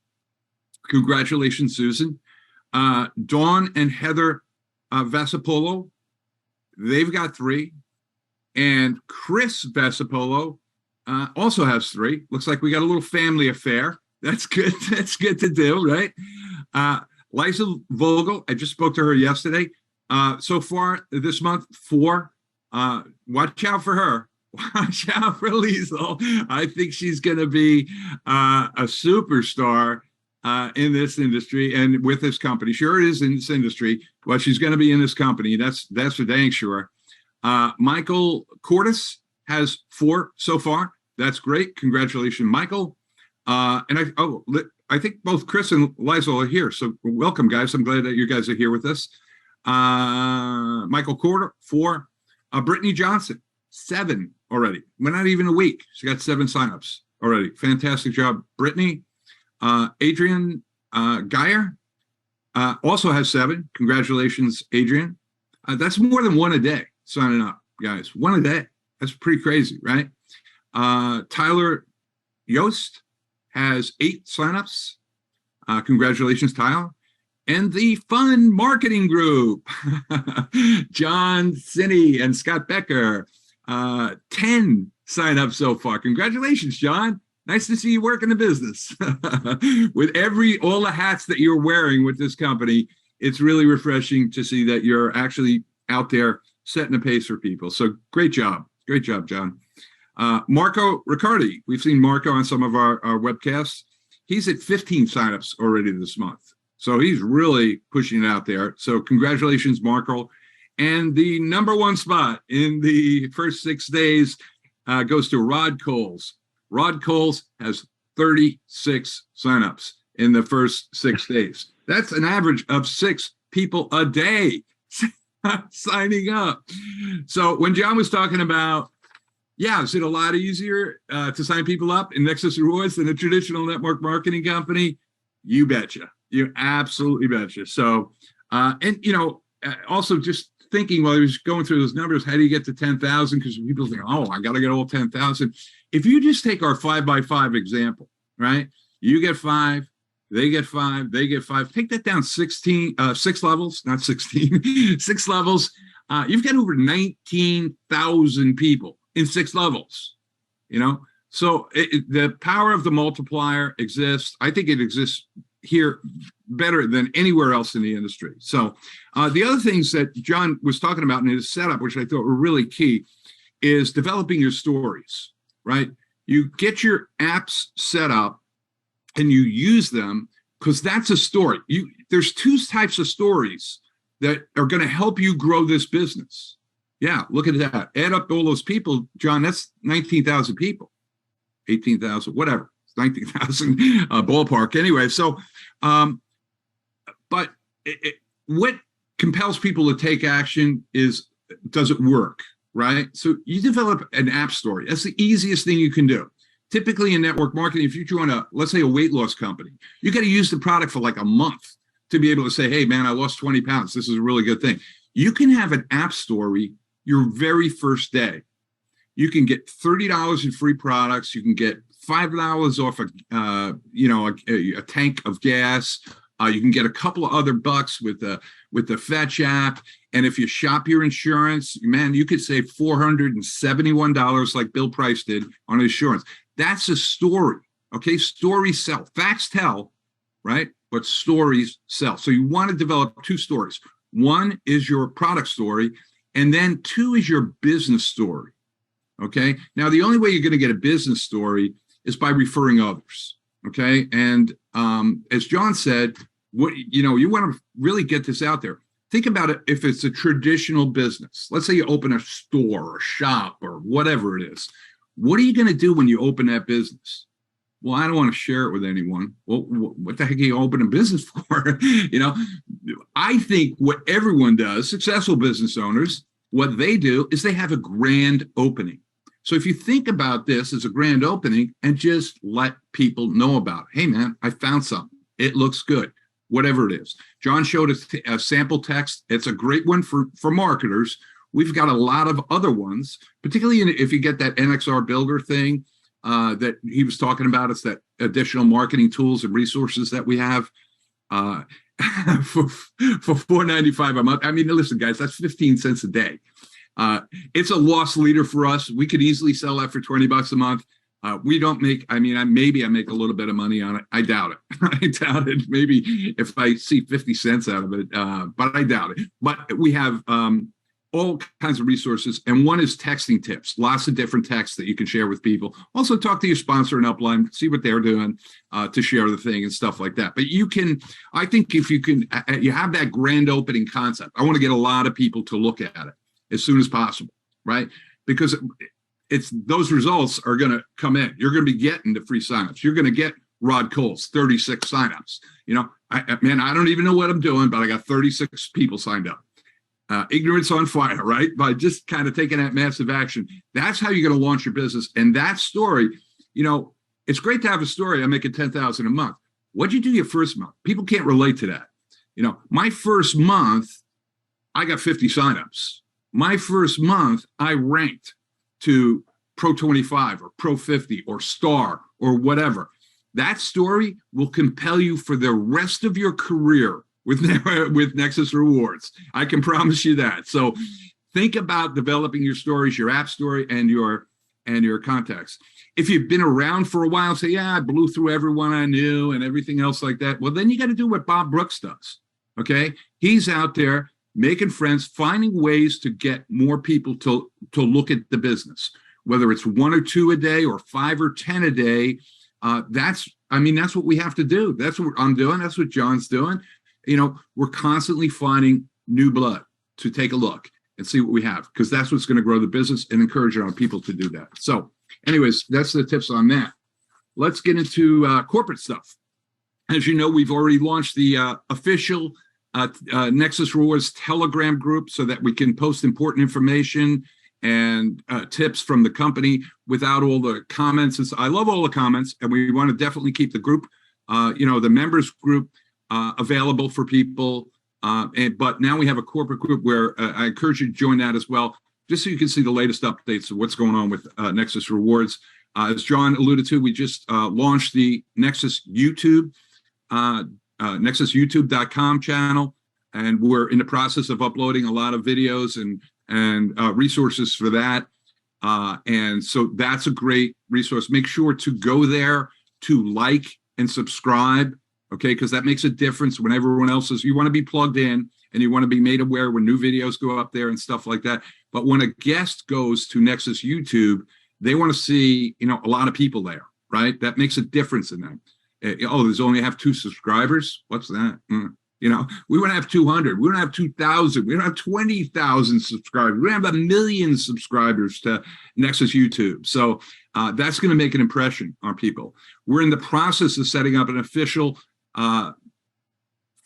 Congratulations, Susan. Dawn and Heather Vasapolo, they've got 3. And Chris Vasapolo also has 3. Looks like we got a little family affair. That's good. That's good to do, right? Liza Vogel, I just spoke to her yesterday. So far this month, 4. Watch out for her. Watch out for Liesel. I think she's going to be a superstar in this industry and with this company. Sure, it is in this industry, but she's going to be in this company. That's for dang sure. Michael Cordes has 4 so far. That's great. Congratulations, Michael. And I think both Chris and Liesel are here. So welcome, guys. I'm glad that you guys are here with us. Michael Corder, 4. Brittany Johnson, 7 already. We're not even a week. She got 7 signups already. Fantastic job, Brittany. Adrian Geyer also has 7. Congratulations, Adrian. That's more than 1 a day signing up, guys. 1 a day. That's pretty crazy, right? Tyler Yost has 8 signups. Congratulations, Tyler. And the Fun Marketing Group, John Sinney and Scott Becker, 10 signups so far. Congratulations, John. Nice to see you work in the business. With all the hats that you're wearing with this company, it's really refreshing to see that you're actually out there setting the pace for people. So great job. Great job, John. Marco Riccardi, we've seen Marco on some of our webcasts. He's at 15 signups already this month. So he's really pushing it out there. So congratulations, Marco. And the #1 spot in the first 6 days goes to Rod Coles. Rod Coles has 36 signups in the first 6 days. That's an average of 6 people a day signing up. So when John was talking about, is it a lot easier to sign people up in Nexus Rewards than a traditional network marketing company? You betcha. You absolutely betcha. So, also just thinking while he was going through those numbers, how do you get to 10,000? Because people think, I got to get all 10,000. If you just take our 5x5 example, right? You get 5, they get 5, they get 5. Take that down 6 levels, not 16, 6 levels. You've got over 19,000 people in 6 levels, So the power of the multiplier exists. I think it exists here better than anywhere else in the industry. So the other things that John was talking about in his setup, which I thought were really key, is developing your stories, right? You get your apps set up and you use them because that's a story. There's 2 types of stories that are going to help you grow this business. Yeah, look at that. Add up all those people, John, that's 19,000 people, 18,000, whatever. 19,000 ballpark anyway. So, but what compels people to take action is, does it work, right? So you develop an app story. That's the easiest thing you can do. Typically in network marketing, if you join let's say a weight loss company, you got to use the product for like a month to be able to say, hey man, I lost 20 pounds. This is a really good thing. You can have an app story your very first day. You can get $30 in free products. You can get $5 off a tank of gas. You can get a couple of other bucks with the Fetch app. And if you shop your insurance, man, you could save $471 like Bill Price did on insurance. That's a story. Okay, stories sell. Facts tell, right? But stories sell. So you want to develop 2 stories. 1 is your product story, and then 2 is your business story. Okay. Now, the only way you're going to get a business story is by referring others. Okay. And as John said, you want to really get this out there. Think about it. If it's a traditional business, let's say you open a store or a shop or whatever it is, what are you going to do when you open that business? Well, I don't want to share it with anyone. Well, what the heck are you open a business for? I think what everyone does, successful business owners, what they do is they have a grand opening. So if you think about this as a grand opening and just let people know about it. Hey, man, I found something. It looks good, whatever it is. John showed a sample text. It's a great one for marketers. We've got a lot of other ones, particularly if you get that NXR Builder thing. that he was talking about. It's that additional marketing tools and resources that we have for $4.95 a month. I mean, listen, guys, that's 15 cents a day. It's a loss leader for us. We could easily sell that for $20 a month. We don't make, I mean, maybe I make a little bit of money on it. I doubt it. I doubt it. Maybe if I see 50 cents out of it, but I doubt it. But we have all kinds of resources. And one is texting tips, lots of different texts that you can share with people. Also talk to your sponsor and upline, see what they're doing to share the thing and stuff like that. But you can, I think if you can, you have that grand opening concept. I want to get a lot of people to look at it as soon as possible, right? Because it's those results are going to come in. You're going to be getting the free signups. You're going to get Rod Cole's 36 signups. You know, man, I don't even know what I'm doing, but I got 36 people signed up. Ignorance on fire, right? By just kind of taking that massive action. That's how you're going to launch your business. And that story, you know, it's great to have a story. I'm making $10,000 a month. What'd you do your first month? People can't relate to that. You know, my first month, I got 50 signups. My first month, I ranked to Pro 25 or Pro 50 or Star or whatever. That story will compel you for the rest of your career with Nexus Rewards. I can promise you that. So think about developing your stories, your app story, and your contacts. If you've been around for a while, say, yeah, I blew through everyone I knew and everything else like that. Well, then you got to do what Bob Brooks does. Okay, he's out there making friends, finding ways to get more people to look at the business, whether it's 1 or 2 a day or 5 or 10 a day. That's what we have to do. That's what I'm doing. That's what John's doing. You know, we're constantly finding new blood to take a look and see what we have, because that's what's going to grow the business and encourage our people to do that. So anyways, that's the tips on that. Let's get into corporate stuff. As you know, we've already launched the official Nexus Rewards Telegram group so that we can post important information and tips from the company without all the comments. I love all the comments, and we want to definitely keep the group, the members group available for people. But now we have a corporate group where I encourage you to join that as well, just so you can see the latest updates of what's going on with Nexus Rewards. As John alluded to, we just launched the Nexus YouTube, nexusyoutube.com channel, and we're in the process of uploading a lot of videos and resources for that. And so that's a great resource. Make sure to go there to like and subscribe, okay? Because that makes a difference when everyone else is, you want to be plugged in and you want to be made aware when new videos go up there and stuff like that. But when a guest goes to Nexus YouTube, they want to see, a lot of people there, right? That makes a difference in them. Oh, there's only have 2 subscribers. What's that? We want to have 200. We want to have 2,000. We don't have 20,000 subscribers. We don't have 1 million subscribers to Nexus YouTube. So that's going to make an impression on people. We're in the process of setting up an official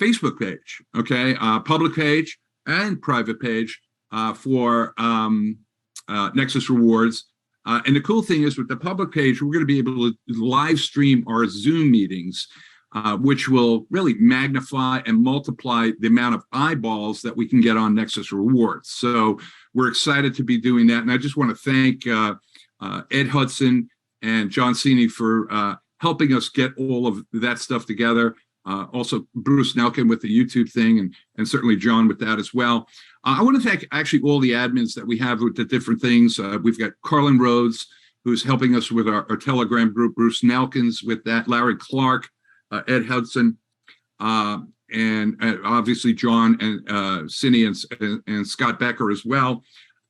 Facebook page, okay? Public page and private page for Nexus Rewards. And the cool thing is with the public page, we're going to be able to live stream our Zoom meetings, which will really magnify and multiply the amount of eyeballs that we can get on Nexus Rewards. So we're excited to be doing that. And I just want to thank Ed Hudson and John Cini for helping us get all of that stuff together. Also, Bruce Nelkin with the YouTube thing, and certainly John with that as well. I want to thank actually all the admins that we have with the different things. We've got Carlin Rhodes, who's helping us with our Telegram group, Bruce Nelkins with that, Larry Clark, Ed Hudson, and obviously John and Cini and Scott Becker as well.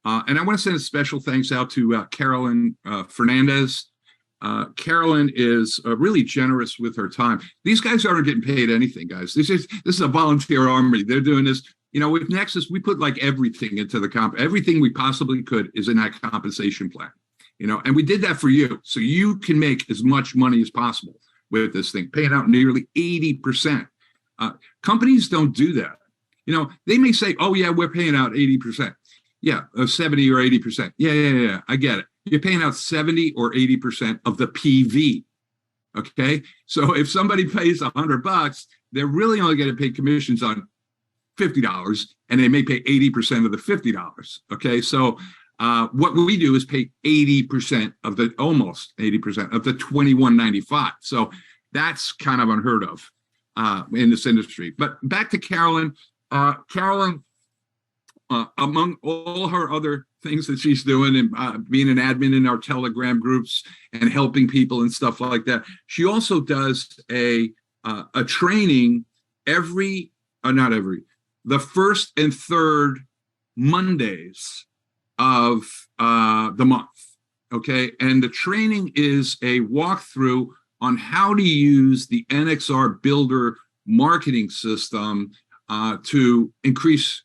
And I want to send a special thanks out to Carolyn Fernandez. Carolyn is really generous with her time. These guys aren't getting paid anything, guys. This is a volunteer army. They're doing this. With Nexus, we put like everything into the everything we possibly could is in that compensation plan. And we did that for you, so you can make as much money as possible with this thing, paying out nearly 80%. Companies don't do that. They may say, oh yeah, we're paying out 80%. Yeah, 70 or 80%. Yeah, I get it. You're paying out 70 or 80% of the PV. Okay, so if somebody pays $100, they're really only going to pay commissions on $50, and they may pay 80% of the $50. Okay, so what we do is pay 80% of the, almost 80% of the $21.95. So that's kind of unheard of in this industry. But back to Carolyn. Carolyn, among all her other things that she's doing and being an admin in our Telegram groups and helping people and stuff like that, she also does a training the first and third Mondays of the month. Okay. And the training is a walkthrough on how to use the NXR Builder marketing system to increase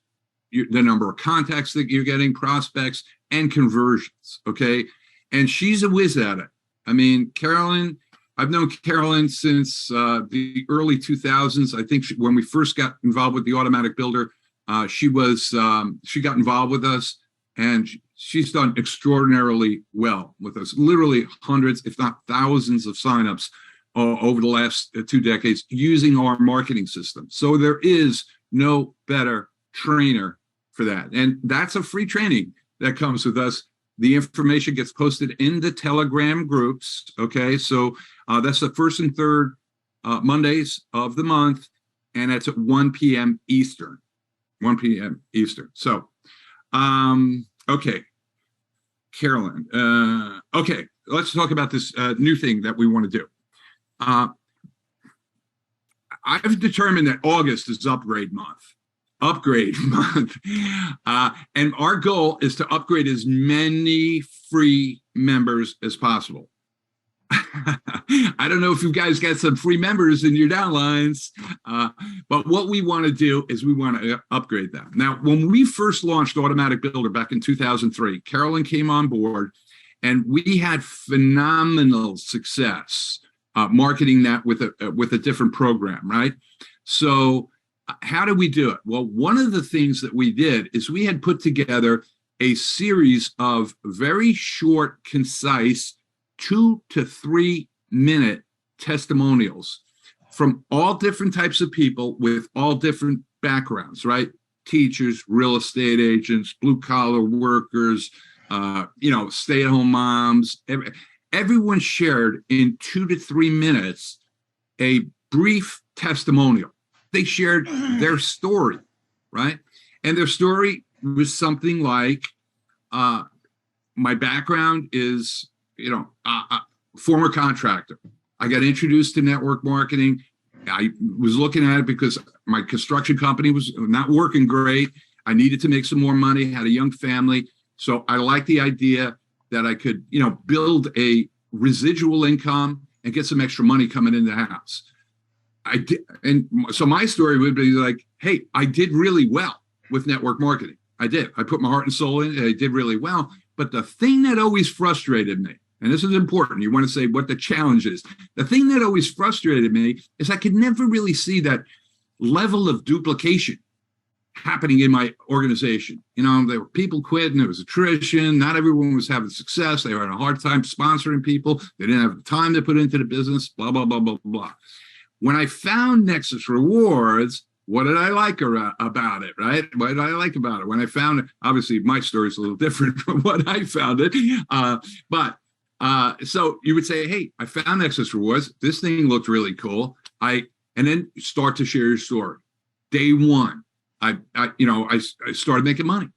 the number of contacts that you're getting, prospects, and conversions. Okay. And she's a whiz at it. I mean, Carolyn, I've known Carolyn since the early 2000s. I think when we first got involved with the Automatic Builder, she got involved with us, and she's done extraordinarily well with us. Literally hundreds, if not thousands, of signups over the last 2 decades using our marketing system. So there is no better trainer for that. And that's a free training that comes with us. The information gets posted in the Telegram groups. Okay, so that's the first and third Mondays of the month, and it's at 1 p.m. Eastern. 1 p.m. Eastern. So, okay, Carolyn. Okay, let's talk about this new thing that we want to do. I've determined that August is upgrade month. And our goal is to upgrade as many free members as possible. I don't know if you guys got some free members in your downlines, but what we want to do is we want to upgrade them. Now, when we first launched Automatic Builder back in 2003, Carolyn came on board, and we had phenomenal success marketing that with a different program, right? So how did we do it? Well, one of the things that we did is we had put together a series of very short, concise 2 to 3 minute testimonials from all different types of people with all different backgrounds, right? Teachers, real estate agents, blue collar workers, stay-at-home moms. Everyone shared in 2 to 3 minutes a brief testimonial. They shared their story, right? And their story was something like, my background is, former contractor. I got introduced to network marketing. I was looking at it because my construction company was not working great. I needed to make some more money, had a young family. So I liked the idea that I could, build a residual income and get some extra money coming in the house. I did, and so my story would be like, hey, I did really well with network marketing. I did. I put my heart and soul in it. I did really well. But the thing that always frustrated me, and this is important, you want to say what the challenge is. The thing that always frustrated me is I could never really see that level of duplication happening in my organization. There were people quitting, there was attrition, not everyone was having success, they were having a hard time sponsoring people, they didn't have the time to put into the business, blah, blah, blah, blah, blah. When I found Nexus Rewards, what did I like about it, right? What did I like about it? When I found it, obviously my story is a little different from what I found it. So you would say, hey, I found Nexus Rewards. This thing looked really cool. And then start to share your story. Day one, I started making money.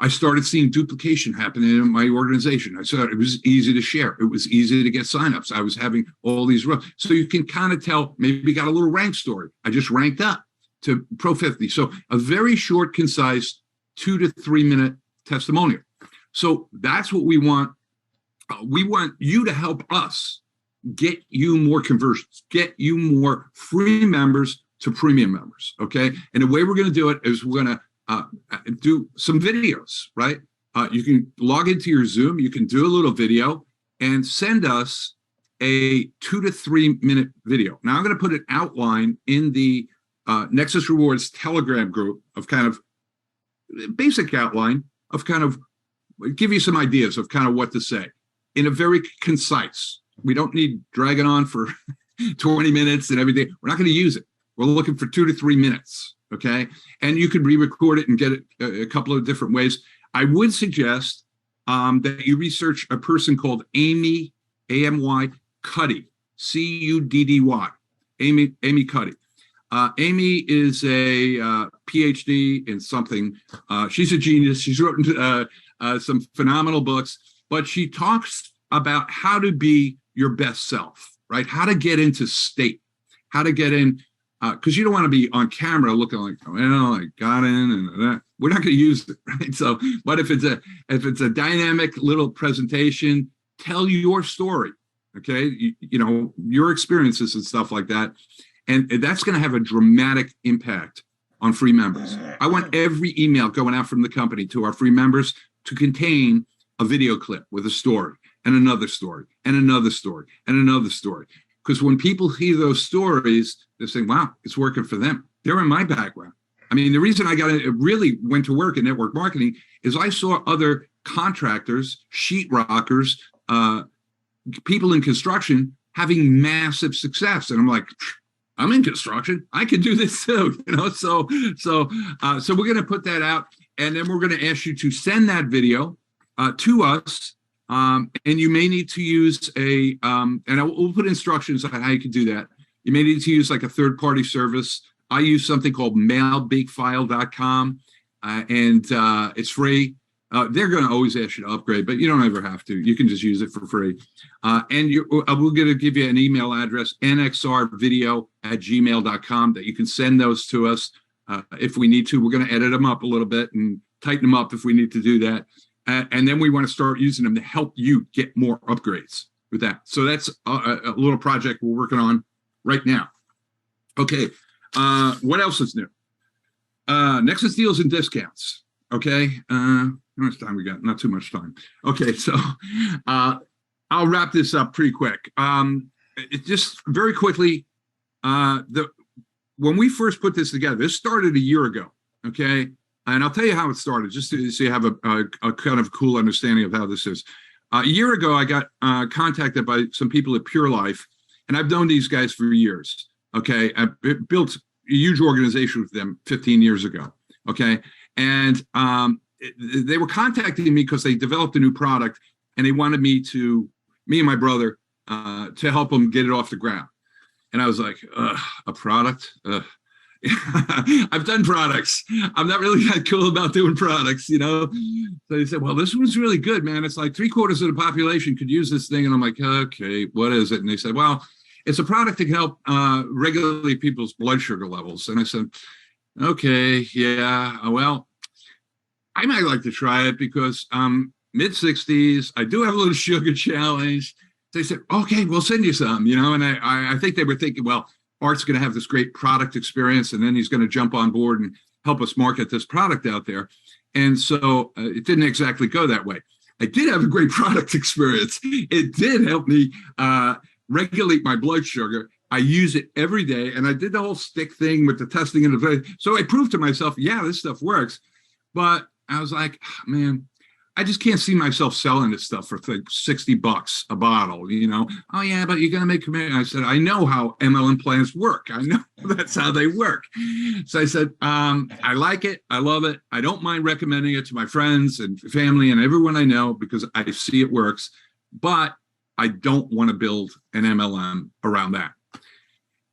I started seeing duplication happening in my organization. I saw it was easy to share. It was easy to get signups. I was having all these so you can kind of tell, maybe got a little rank story. I just ranked up to Pro 50. So a very short, concise 2 to 3 minute testimonial. So that's what we want. We want you to help us get you more conversions, get you more free members to premium members. Okay. And the way we're going to do it is we're going to do some videos, right? You can log into your Zoom, you can do a little video and send us a 2 to 3 minute video. Now I'm going to put an outline in the Nexus Rewards Telegram group of kind of basic outline of kind of give you some ideas of kind of what to say in a very concise. We don't need dragging on for 20 minutes and everything. We're not going to use it. We're looking for 2 to 3 minutes. Okay. And you could re-record it and get it a couple of different ways. I would suggest that you research a person called Amy, A-M-Y, Cuddy, C-U-D-D-Y, Amy Cuddy. Amy is a PhD in something. She's a genius. She's written some phenomenal books, but she talks about how to be your best self, right? How to get into state, how to get in, because you don't want to be on camera looking like, well, I got in and that. We're not going to use it, right? So, but if it's a dynamic little presentation, tell your story, okay? You know, your experiences and stuff like that. And that's going to have a dramatic impact on free members. I want every email going out from the company to our free members to contain a video clip with a story and another story and another story and another story. Because when people hear those stories, they're saying, wow, it's working for them. They're in my background. I mean, the reason I really went to work in network marketing is I saw other contractors, sheetrockers, people in construction having massive success. And I'm like, I'm in construction. I can do this too, you know. So we're going to put that out, and then we're going to ask you to send that video to us. And you may need to use we'll put instructions on how you can do that. You may need to use like a third-party service. I use something called mailbigfile.com, and it's free. They're going to always ask you to upgrade, but you don't ever have to. You can just use it for free. And we're going to give you an email address, nxrvideo@gmail.com, that you can send those to us if we need to. We're going to edit them up a little bit and tighten them up if we need to do that. And then we want to start using them to help you get more upgrades with that. So that's a little project we're working on right now. Okay. What else is new? Nexus deals and discounts. Okay. How much time we got? Not too much time. Okay. So I'll wrap this up pretty quick. It just very quickly, when we first put this together, this started a year ago. Okay. And I'll tell you how it started, just so you have a kind of cool understanding of how this is. A year ago, I got contacted by some people at Pure Life, and I've known these guys for years. Okay, I built a huge organization with them 15 years ago. Okay, and they were contacting me because they developed a new product, and they wanted me and my brother, to help them get it off the ground. And I was like, a product? I've done products. I'm not really that cool about doing products, you know? So they said, well, this one's really good, man. It's like 3/4 of the population could use this thing. And I'm like, okay, what is it? And they said, well, it's a product that can help regulate people's blood sugar levels. And I said, okay, yeah, well, I might like to try it because I'm mid-60s. I do have a little sugar challenge. They said, okay, we'll send you some, you know? And I think they were thinking, well, Art's going to have this great product experience, and then he's going to jump on board and help us market this product out there. And so it didn't exactly go that way. I did have a great product experience. It did help me regulate my blood sugar. I use it every day, and I did the whole stick thing with the testing and so I proved to myself, yeah, this stuff works. But I was like, man, I just can't see myself selling this stuff for like $60 a bottle, you know? Oh yeah, but you're going to make commitment. I said, I know how MLM plans work. I know that's how they work. So I said, I like it. I love it. I don't mind recommending it to my friends and family and everyone I know because I see it works, but I don't want to build an MLM around that.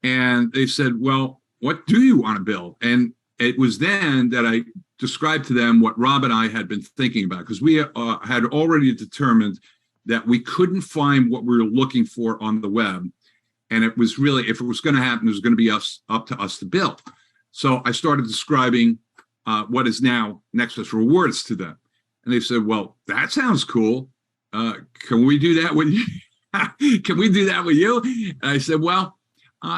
And they said, well, what do you want to build? And it was then that I described to them what Rob and I had been thinking about, because we had already determined that we couldn't find what we were looking for on the web. And it was really, if it was going to happen, it was going to be up to us to build. So I started describing what is now Nexus Rewards to them. And they said, well, that sounds cool. Can we do that with you? Can we do that with you? And I said, well,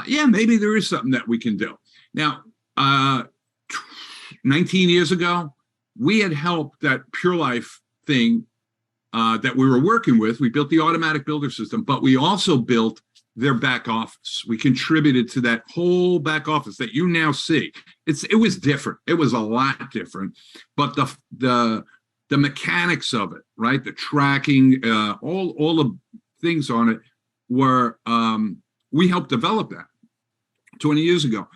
yeah, maybe there is something that we can do. Now, 19 years ago, we had helped that Pure Life thing that we were working with. We built the automatic builder system, but we also built their back office. We contributed to that whole back office that you now see. It was different. It was a lot different, but the mechanics of it, right? The tracking, all the things on it were, we helped develop that 20 years ago.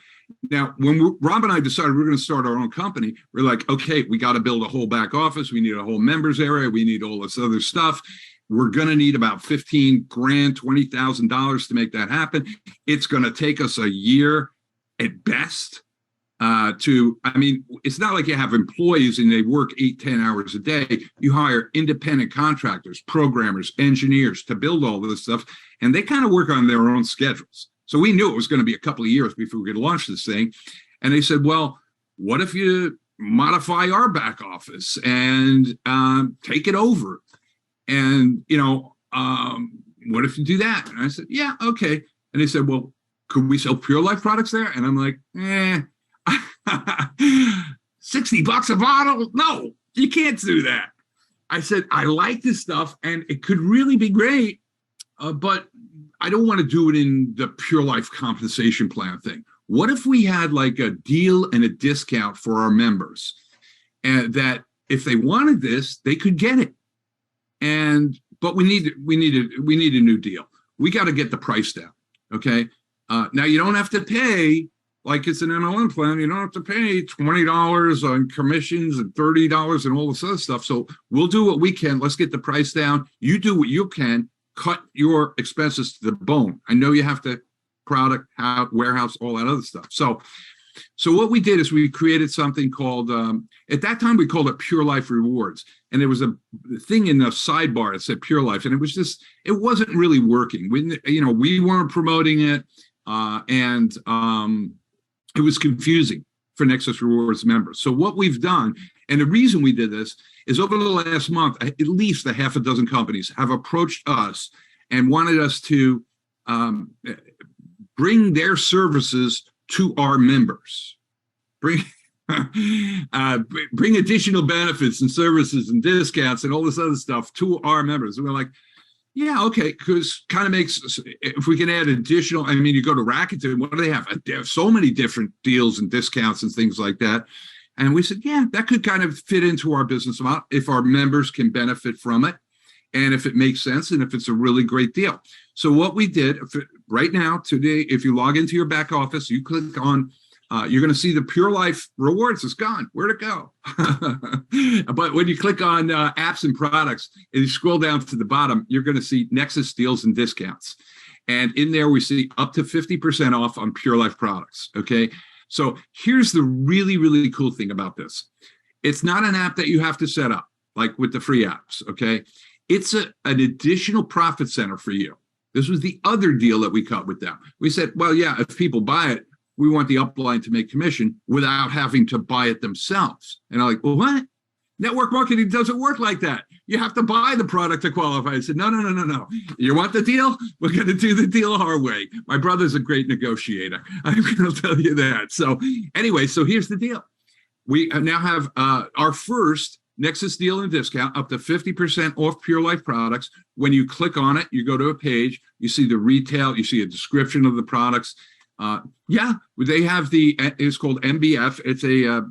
Now, when Rob and I decided we were going to start our own company, we're like, okay, we got to build a whole back office. We need a whole members area. We need all this other stuff. We're going to need about 15 grand, $20,000 to make that happen. It's going to take us a year at best. It's not like you have employees and they work 8-10 hours a day. You hire independent contractors, programmers, engineers to build all this stuff, and they kind of work on their own schedules. So we knew it was going to be a couple of years before we could launch this thing. And they said, well, what if you modify our back office and take it over? And, what if you do that? And I said, yeah, okay. And they said, well, could we sell Pure Life products there? And I'm like, $60 a bottle? No, you can't do that. I said, I like this stuff and it could really be great, but I don't want to do it in the Pure Life compensation plan thing. What if we had like a deal and a discount for our members, and that if they wanted this, they could get it? But we need a new deal. We got to get the price down. Okay. Now you don't have to pay like it's an MLM plan. You don't have to pay $20 on commissions and $30 and all this other stuff. So we'll do what we can. Let's get the price down. You do what you can. Cut your expenses to the bone. I know you have to product, warehouse, all that other stuff. So what we did is we created something called, at that time we called it Pure Life Rewards. And there was a thing in the sidebar that said Pure Life, and it wasn't really working. We weren't promoting it, and it was confusing for Nexus Rewards members. So what we've done, and the reason we did this, is over the last month, at least a half a dozen companies have approached us and wanted us to bring their services to our members, bring additional benefits and services and discounts and all this other stuff to our members. And we're like, yeah, okay, because kind of makes, if we can add additional, you go to Rakuten, what do they have? They have so many different deals and discounts and things like that. And we said, yeah, that could kind of fit into our business model if our members can benefit from it, and if it makes sense, and if it's a really great deal. So what we did right now, today, if you log into your back office, you click on, you're going to see the Pure Life Rewards is gone. Where'd it go? But when you click on apps and products, and you scroll down to the bottom, you're going to see Nexus deals and discounts. And in there, we see up to 50% off on Pure Life products, okay? So here's the really, really cool thing about this. It's not an app that you have to set up, like with the free apps, okay? It's an additional profit center for you. This was the other deal that we cut with them. We said, well, yeah, if people buy it, we want the upline to make commission without having to buy it themselves. And I'm like, well, what? Network marketing doesn't work like that. You have to buy the product to qualify. I said, no. You want the deal? We're going to do the deal our way. My brother's a great negotiator. I'm going to tell you that. So anyway, so here's the deal. We now have our first Nexus deal and discount up to 50% off Pure Life products. When you click on it, you go to a page, you see the retail, you see a description of the products. They have it's called MBF. It's a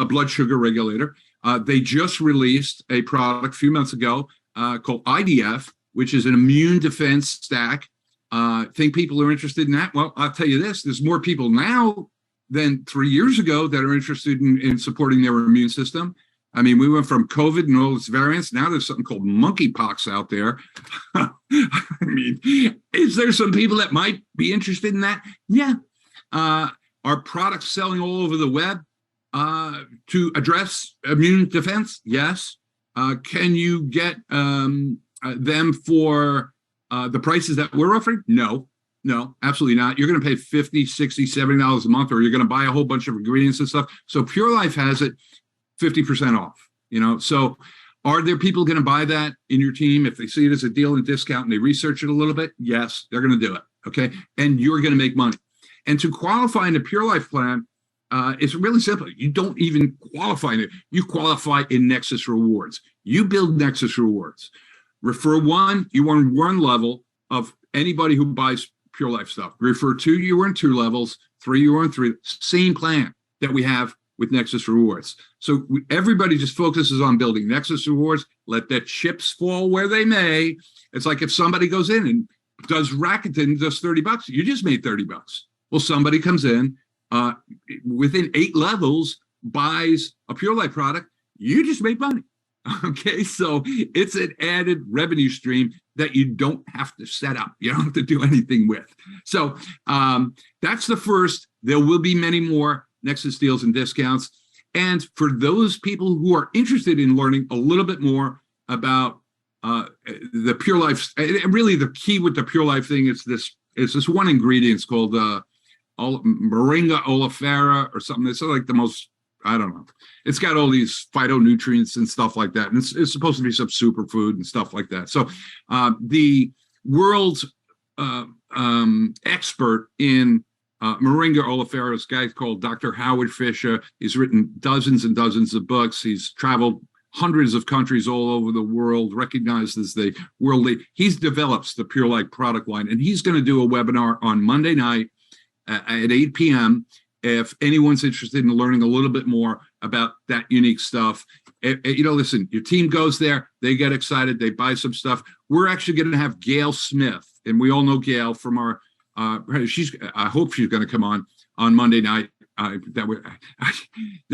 blood sugar regulator. They just released a product a few months ago called IDF, which is an immune defense stack. Think people are interested in that? Well, I'll tell you this, there's more people now than 3 years ago that are interested in supporting their immune system. We went from COVID and all its variants. Now there's something called monkeypox out there. Is there some people that might be interested in that? Yeah. Are products selling all over the web to address immune defense? Yes. Can you get them for the prices that we're offering? No, absolutely not. You're going to pay $50, $60, $70 a month, or you're going to buy a whole bunch of ingredients and stuff. So Pure Life has it 50% off, So are there people going to buy that in your team if they see it as a deal and discount and they research it a little bit? Yes, they're going to do it. Okay. And you're going to make money. And to qualify in the Pure Life plan, it's really simple. You don't even qualify in it. You qualify in Nexus Rewards. You build Nexus Rewards. Refer one, you earn one level of anybody who buys Pure Life stuff. Refer two, you earn 2 levels. 3, you earn 3. Same plan that we have with Nexus Rewards. So everybody just focuses on building Nexus Rewards. Let the chips fall where they may. It's like if somebody goes in and does Rakuten, does $30, you just made $30. Well, somebody comes in, within 8 levels buys a Pure Life product, you just made money. Okay, so it's an added revenue stream that you don't have to set up. You don't have to do anything with. So that's the first. There will be many more Nexus deals and discounts. And for those people who are interested in learning a little bit more about the Pure Life, and really the key with the Pure Life thing is this one ingredient. It's called Moringa oleifera or something. It's like the most, I don't know. It's got all these phytonutrients and stuff like that. And it's supposed to be some superfood and stuff like that. So the world's expert in Moringa oleifera is a guy called Dr. Howard Fisher. He's written dozens and dozens of books. He's traveled hundreds of countries all over the world, recognized as the world leader. He develops the Pure Life product line, and he's going to do a webinar on Monday night at 8 p.m. if anyone's interested in learning a little bit more about that unique stuff. Listen, your team goes there, they get excited, they buy some stuff. We're actually going to have Gail Smith, and we all know Gail from our, I hope she's going to come on Monday night. That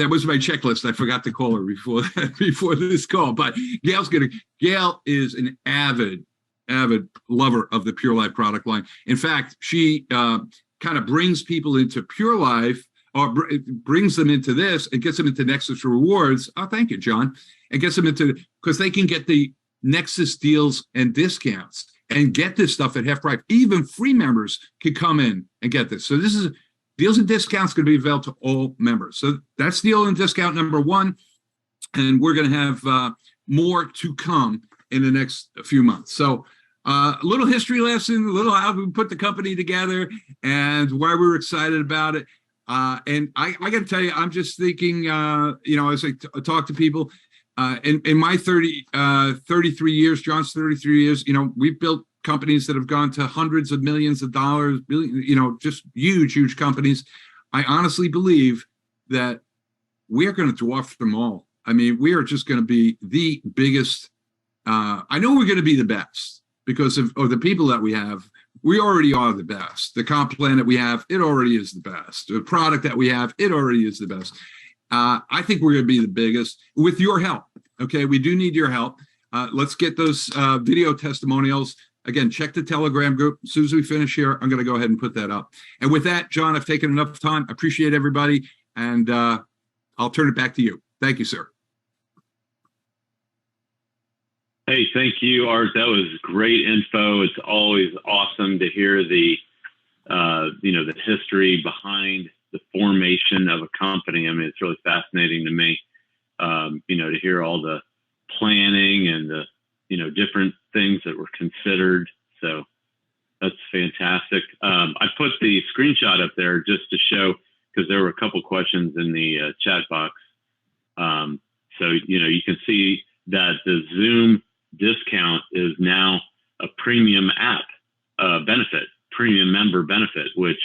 was my checklist. I forgot to call her before this call, but Gail is an avid lover of the Pure Life product line. In fact, she kind of brings people into Pure Life, or brings them into this and gets them into Nexus Rewards. Oh, thank you, John. And gets them into, because they can get the Nexus deals and discounts and get this stuff at half price. Even free members can come in and get this. So this is deals and discounts going to be available to all members. So that's deal and discount number 1. And we're going to have more to come in the next few months. So a little history lesson, a little how we put the company together and why we're excited about it. And I got to tell you, I'm just thinking, as I talk to people, in my 33 years, John's 33 years, we've built companies that have gone to hundreds of millions of dollars, just huge companies. I honestly believe that we're going to dwarf them all. I mean, we are just going to be the biggest. I know we're going to be the best because of the people that we have. We already are the best. The comp plan that we have, it already is the best. The product that we have, it already is the best. I think we're going to be the biggest with your help. Okay, we do need your help. Let's get those video testimonials. Again, check the Telegram group. As soon as we finish here, I'm going to go ahead and put that up. And with that, John, I've taken enough time. I appreciate everybody. And I'll turn it back to you. Thank you, sir. Hey, thank you, Art. That was great info. It's always awesome to hear the history behind the formation of a company. I mean, it's really fascinating to me, to hear all the planning and the, different things that were considered. So that's fantastic. I put the screenshot up there just to show, because there were a couple questions in the chat box. So, you can see that the Zoom discount is now a premium app benefit, premium member benefit, which,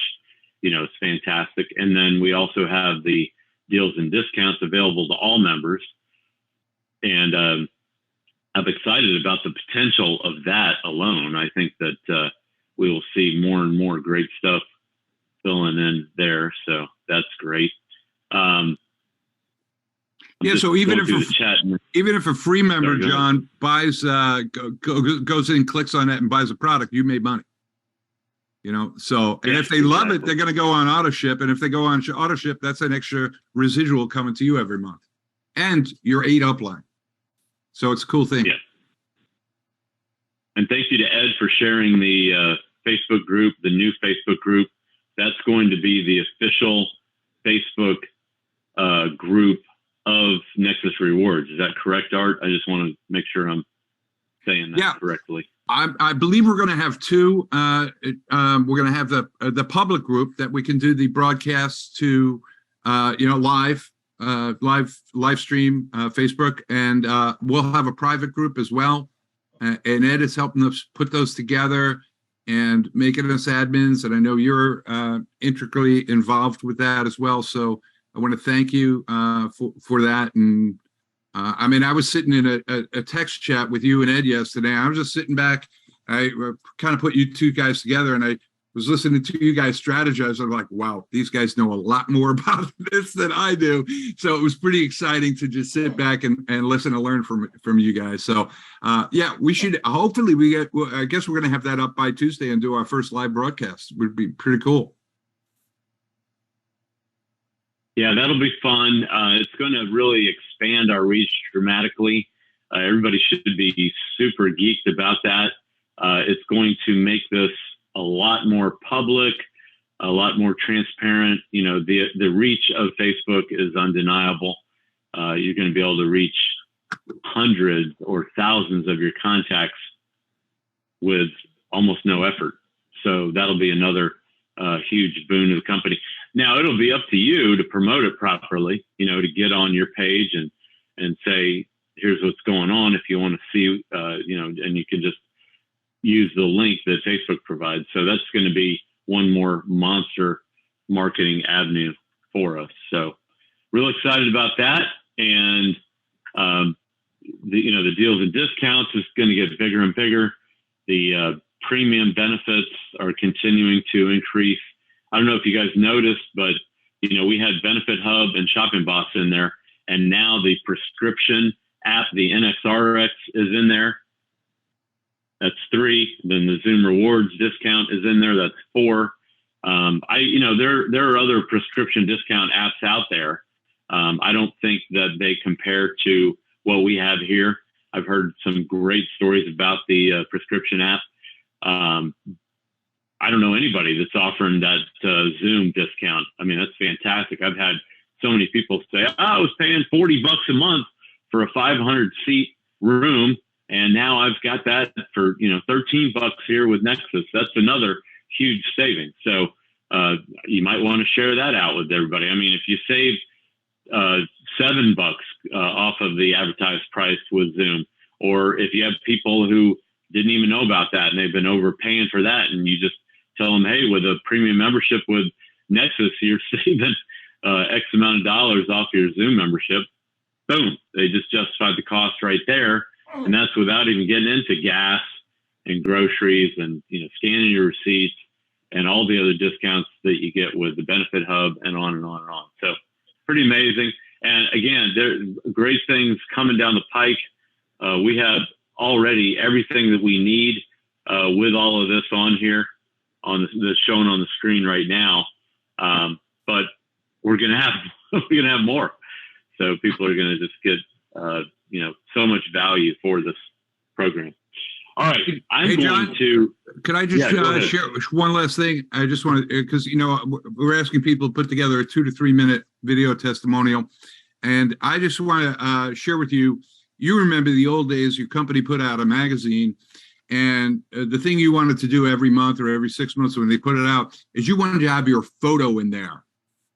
is fantastic. And then we also have the deals and discounts available to all members. And I'm excited about the potential of that alone. I think that we will see more and more great stuff filling in there. So that's great. So even if a free member, John, buys, goes in, clicks on it and buys a product, you made money. So, and if they love it, they're going to go on auto ship. And if they go on auto ship, that's an extra residual coming to you every month. And your 8 upline. So it's a cool thing. Yeah. And thank you to Ed for sharing the Facebook group, the new Facebook group. That's going to be the official Facebook group of Nexus Rewards. Is that correct, Art? I just want to make sure I'm saying that correctly. I believe we're going to have 2. We're going to have the public group that we can do the broadcasts to, live stream Facebook, and we'll have a private group as well. And Ed is helping us put those together and making us admins. And I know you're intricately involved with that as well. So I want to thank you for that. And I was sitting in a text chat with you and Ed yesterday. I was just sitting back. I kind of put you two guys together, and I was listening to you guys strategize. I'm like, wow, these guys know a lot more about this than I do. So it was pretty exciting to just sit back and listen and learn from you guys. So yeah, we should, hopefully I guess we're going to have that up by Tuesday and do our first live broadcast. Would be pretty cool. Yeah, that'll be fun. It's going to really expand our reach dramatically. Everybody should be super geeked about that. It's going to make this a lot more public, a lot more transparent. You know, the reach of Facebook is undeniable. You're going to be able to reach hundreds or thousands of your contacts with almost no effort. So that'll be another huge boon to the company. Now, it'll be up to you to promote it properly, you know, to get on your page and say, here's what's going on if you want to see, you know, and you can just use the link that Facebook provides. So that's going to be one more monster marketing avenue for us. So real excited about that. And, the deals and discounts is going to get bigger and bigger. The premium benefits are continuing to increase. I don't know if you guys noticed, but, you know, we had Benefit Hub and Shopping Boss in there, and now the prescription app, the NXRX, is in there. That's 3. Then the Zoom Rewards discount is in there. That's 4. There are other prescription discount apps out there. I don't think that they compare to what we have here. I've heard some great stories about the prescription app. I don't know anybody that's offering that Zoom discount. I mean, that's fantastic. I've had so many people say, I was paying $40 a month for a 500 seat room, and now I've got that for, you know, $13 here with Nexus. That's another huge saving. So you might want to share that out with everybody. I mean, if you save $7 off of the advertised price with Zoom, or if you have people who didn't even know about that and they've been overpaying for that, and you just tell them, hey, with a premium membership with Nexus, you're saving X amount of dollars off your Zoom membership. Boom. They just justified the cost right there. And that's without even getting into gas and groceries and, you know, scanning your receipts and all the other discounts that you get with the Benefit Hub and on and on and on. So pretty amazing. And again, there are great things coming down the pike. We have already everything that we need with all of this on here, on the shown on the screen right now. But we're gonna have more. So people are gonna just get so much value for this program. All right, Hey, John, could I just share one last thing? I just want to, because, you know, we're asking people to put together a 2 to 3 minute video testimonial. And I just want to share with you, you remember the old days, your company put out a magazine, and the thing you wanted to do every month or every 6 months when they put it out is you wanted to have your photo in there.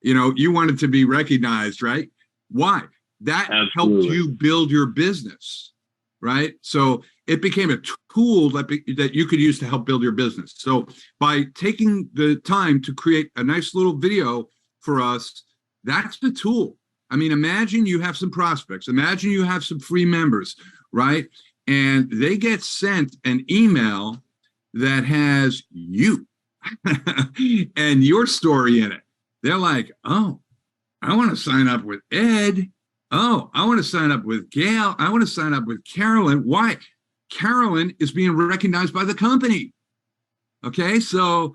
You know, you wanted to be recognized, right? Why? That helped you build your business, right? So it became a tool that you could use to help build your business. So by taking the time to create a nice little video for us, that's the tool. I mean, imagine you have some prospects. Imagine you have some free members, right? And they get sent an email that has you and your story in it. They're like, oh, I want to sign up with Ed. Oh, I want to sign up with Gail. I want to sign up with Carolyn. Why? Carolyn is being recognized by the company. Okay, so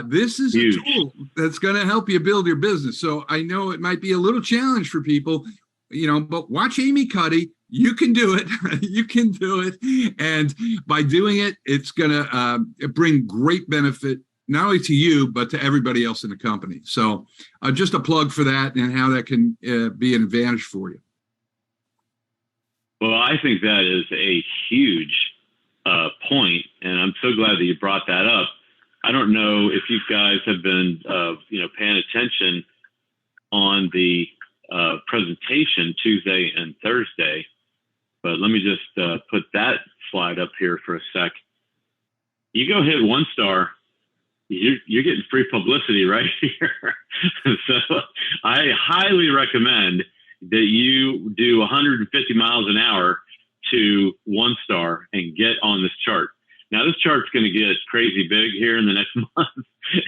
this is a tool that's going to help you build your business. So I know it might be a little challenge for people, you know, but watch Amy Cuddy. You can do it. You can do it. And by doing it, it's going to bring great benefit, not only to you, but to everybody else in the company. So just a plug for that and how that can be an advantage for you. Well, I think that is a huge point, and I'm so glad that you brought that up. I don't know if you guys have been, paying attention on the presentation Tuesday and Thursday, but let me just put that slide up here for a sec. You go hit 1 star, you're getting free publicity right here. So I highly recommend that you do 150 miles an hour to 1 star and get on this chart. Now this chart's going to get crazy big here in the next month,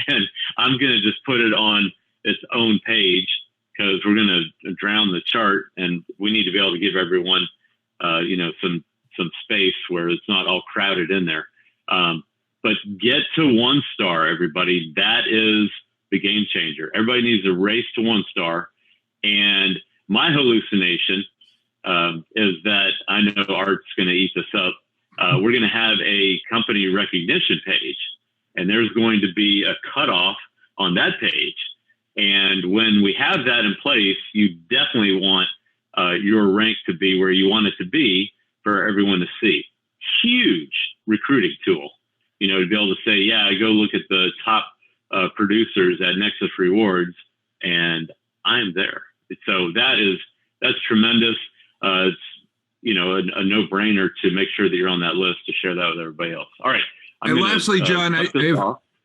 and I'm going to just put it on its own page because we're going to drown the chart, and we need to be able to give everyone, some space where it's not all crowded in there. But get to 1 star, everybody. That is the game changer. Everybody needs to race to 1 star. And my hallucination is that I know Art's going to eat this up. We're going to have a company recognition page, and there's going to be a cutoff on that page. And when we have that in place, you definitely want your rank to be where you want it to be for everyone to see. Huge recruiting tool, to be able to say, yeah, go look at the top producers at Nexus Rewards, and I'm there. So that's tremendous. It's a no-brainer to make sure that you're on that list to share that with everybody else. All right. And lastly, John,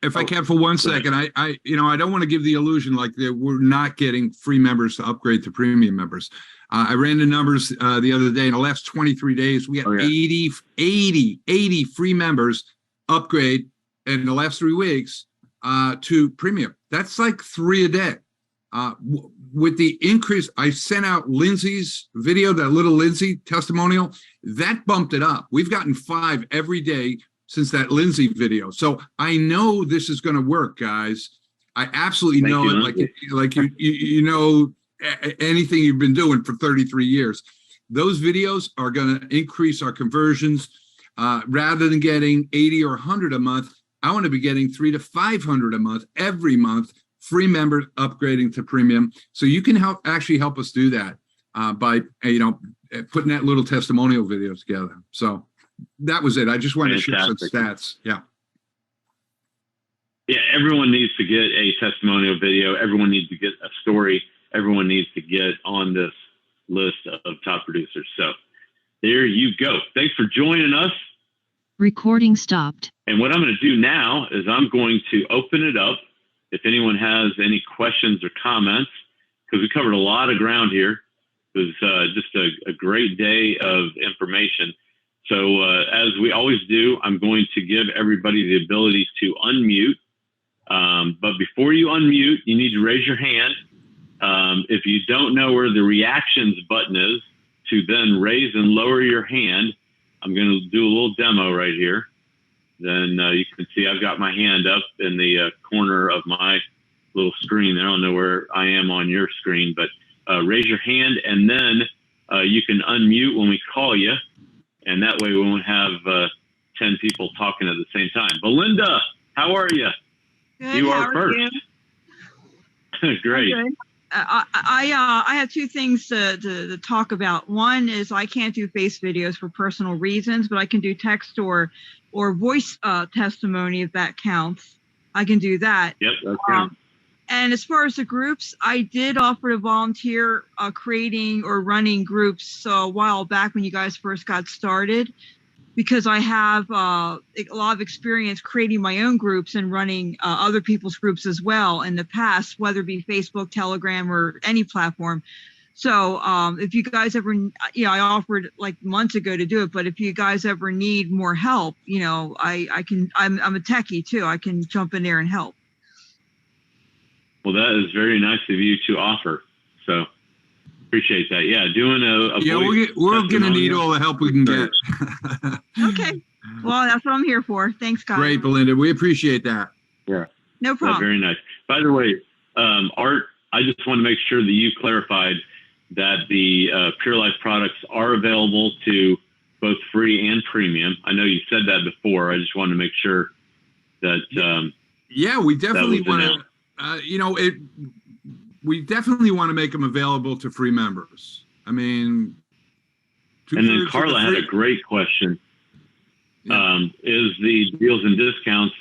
if I can for 1 second, I don't want to give the illusion like that we're not getting free members to upgrade to premium members. I ran the numbers the other day. In the last 23 days, we got 80 free members upgrade in the last 3 weeks to premium. That's like 3 a day. With the increase, I sent out Lindsay's video, that little Lindsay testimonial, that bumped it up. We've gotten 5 every day since that Lindsay video. So I know this is going to work, guys. I absolutely know it. Like you know anything you've been doing for 33 years. Those videos are going to increase our conversions. Rather than getting 80 or 100 a month, I want to be getting 300 to 500 a month every month. Free members upgrading to premium. So you can actually help us do that by putting that little testimonial video together. So that was it. I just wanted to share some stats. Yeah. Yeah, everyone needs to get a testimonial video. Everyone needs to get a story. Everyone needs to get on this list of top producers. So there you go. Thanks for joining us. Recording stopped. And what I'm going to do now is I'm going to open it up. If anyone has any questions or comments, because we covered a lot of ground here. It was just a great day of information. So as we always do, I'm going to give everybody the ability to unmute. But before you unmute, you need to raise your hand. If you don't know where the reactions button is, to then raise and lower your hand. I'm going to do a little demo right here. Then you can see I've got my hand up in the corner of my little screen. I don't know where I am on your screen, but raise your hand, and then you can unmute when we call you, and that way we won't have 10 people talking at the same time. Belinda, how are you? Good, you are first. You? Great. I have 2 things to talk about. One is I can't do face videos for personal reasons, but I can do text or voice testimony if that counts. I can do that. Yep, that counts. And as far as the groups, I did offer to volunteer creating or running groups a while back when you guys first got started, because I have a lot of experience creating my own groups and running other people's groups as well in the past, whether it be Facebook, Telegram, or any platform. So if you guys ever, I offered like months ago to do it, but if you guys ever need more help, I'm a techie too. I can jump in there and help. Well, that is very nice of you to offer. So appreciate that. Yeah, doing we're going to need all the help we can get. Okay. Well, that's what I'm here for. Thanks, guys. Great, Belinda. We appreciate that. Yeah. No problem. Very nice. By the way, Art, I just want to make sure that you clarified that the Pure Life products are available to both free and premium. I know you said that before. I just wanted to make sure that. Yeah, we definitely want to. We definitely want to make them available to free members. I mean, and then Carla had a great question. Yeah. Is the deals and discounts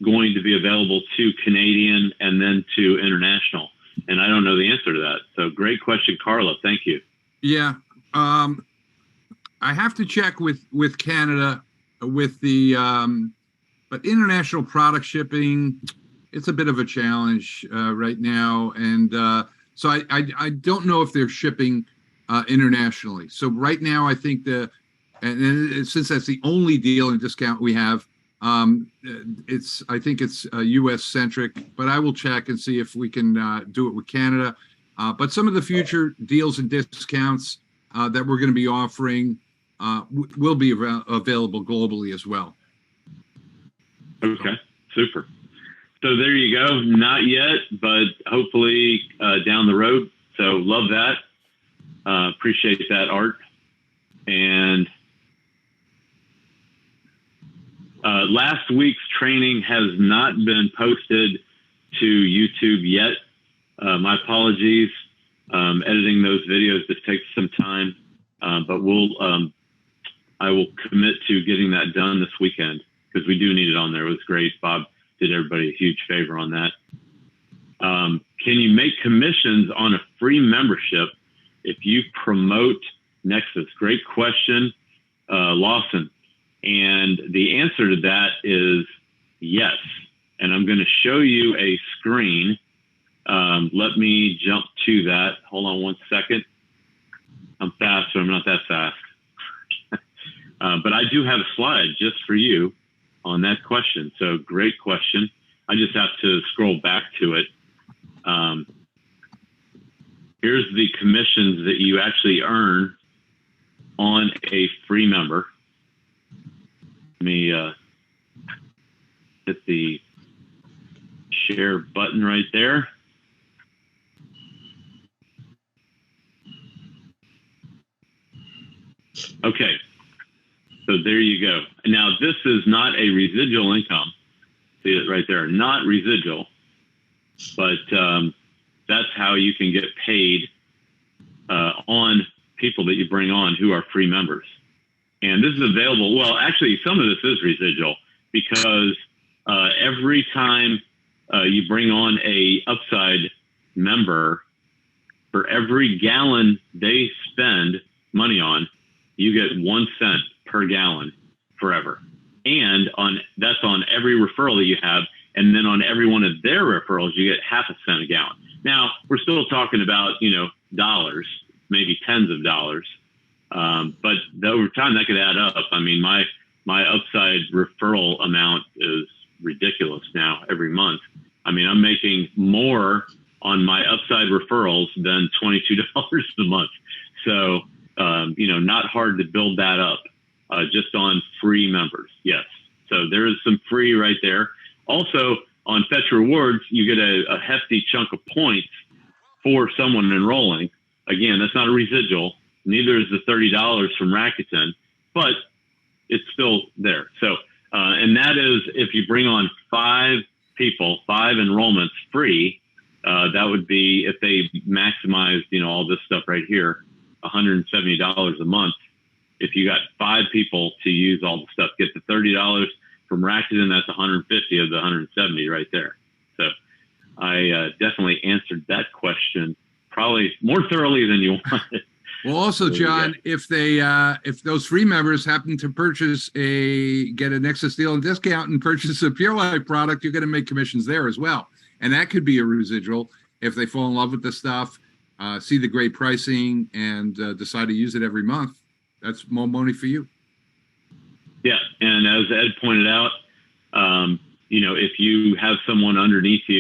going to be available to Canadian and then to international? And I don't know the answer to that. So great question, Carla. Thank you. Yeah. I have to check with Canada with the, but international product shipping, it's a bit of a challenge right now. And so I don't know if they're shipping internationally. So right now, I think and since that's the only deal and discount we have, I think it's U.S. centric, but I will check and see if we can do it with Canada. But some of the future deals and discounts that we're going to be offering will be available globally as well. Okay, super. So there you go. Not yet, but hopefully down the road. So love that. Appreciate that, Art. And last week's training has not been posted to YouTube yet. My apologies. Editing those videos just takes some time, but I will commit to getting that done this weekend because we do need it on there. It was great. Bob did everybody a huge favor on that. Can you make commissions on a free membership if you promote Nexus? Great question, Lawson. And the answer to that is yes. And I'm going to show you a screen. Let me jump to that. Hold on one second. I'm fast, but I'm not that fast. But I do have a slide just for you on that question. So great question. I just have to scroll back to it. Here's the commissions that you actually earn on a free member. Let me hit the share button right there. Okay, so there you go. Now, this is not a residual income. See it right there, not residual, but that's how you can get paid on people that you bring on who are free members. And this is available. Well, actually, some of this is residual because every time you bring on a upside member, for every gallon they spend money on, you get 1 cent per gallon forever. And that's on every referral that you have. And then on every one of their referrals, you get half a cent a gallon. Now, we're still talking about, dollars, maybe tens of dollars. But over time, that could add up. I mean, my upside referral amount is ridiculous now every month. I mean, I'm making more on my upside referrals than $22 a month. So, not hard to build that up just on free members. Yes. So there is some free right there. Also, on Fetch Rewards, you get a hefty chunk of points for someone enrolling. Again, that's not a residual. Neither is the $30 from Rakuten, but it's still there. So, and that is if you bring on 5 people, 5 enrollments free, that would be if they maximized, all this stuff right here, $170 a month. If you got 5 people to use all the stuff, get the $30 from Rakuten, that's 150 of the 170 right there. So I definitely answered that question probably more thoroughly than you wanted. Well, also, John, if those free members happen to get a Nexus deal and discount and purchase a Pure Life product, you're going to make commissions there as well. And that could be a residual if they fall in love with the stuff, see the great pricing, and decide to use it every month. That's more money for you. Yeah, and as Ed pointed out, if you have someone underneath you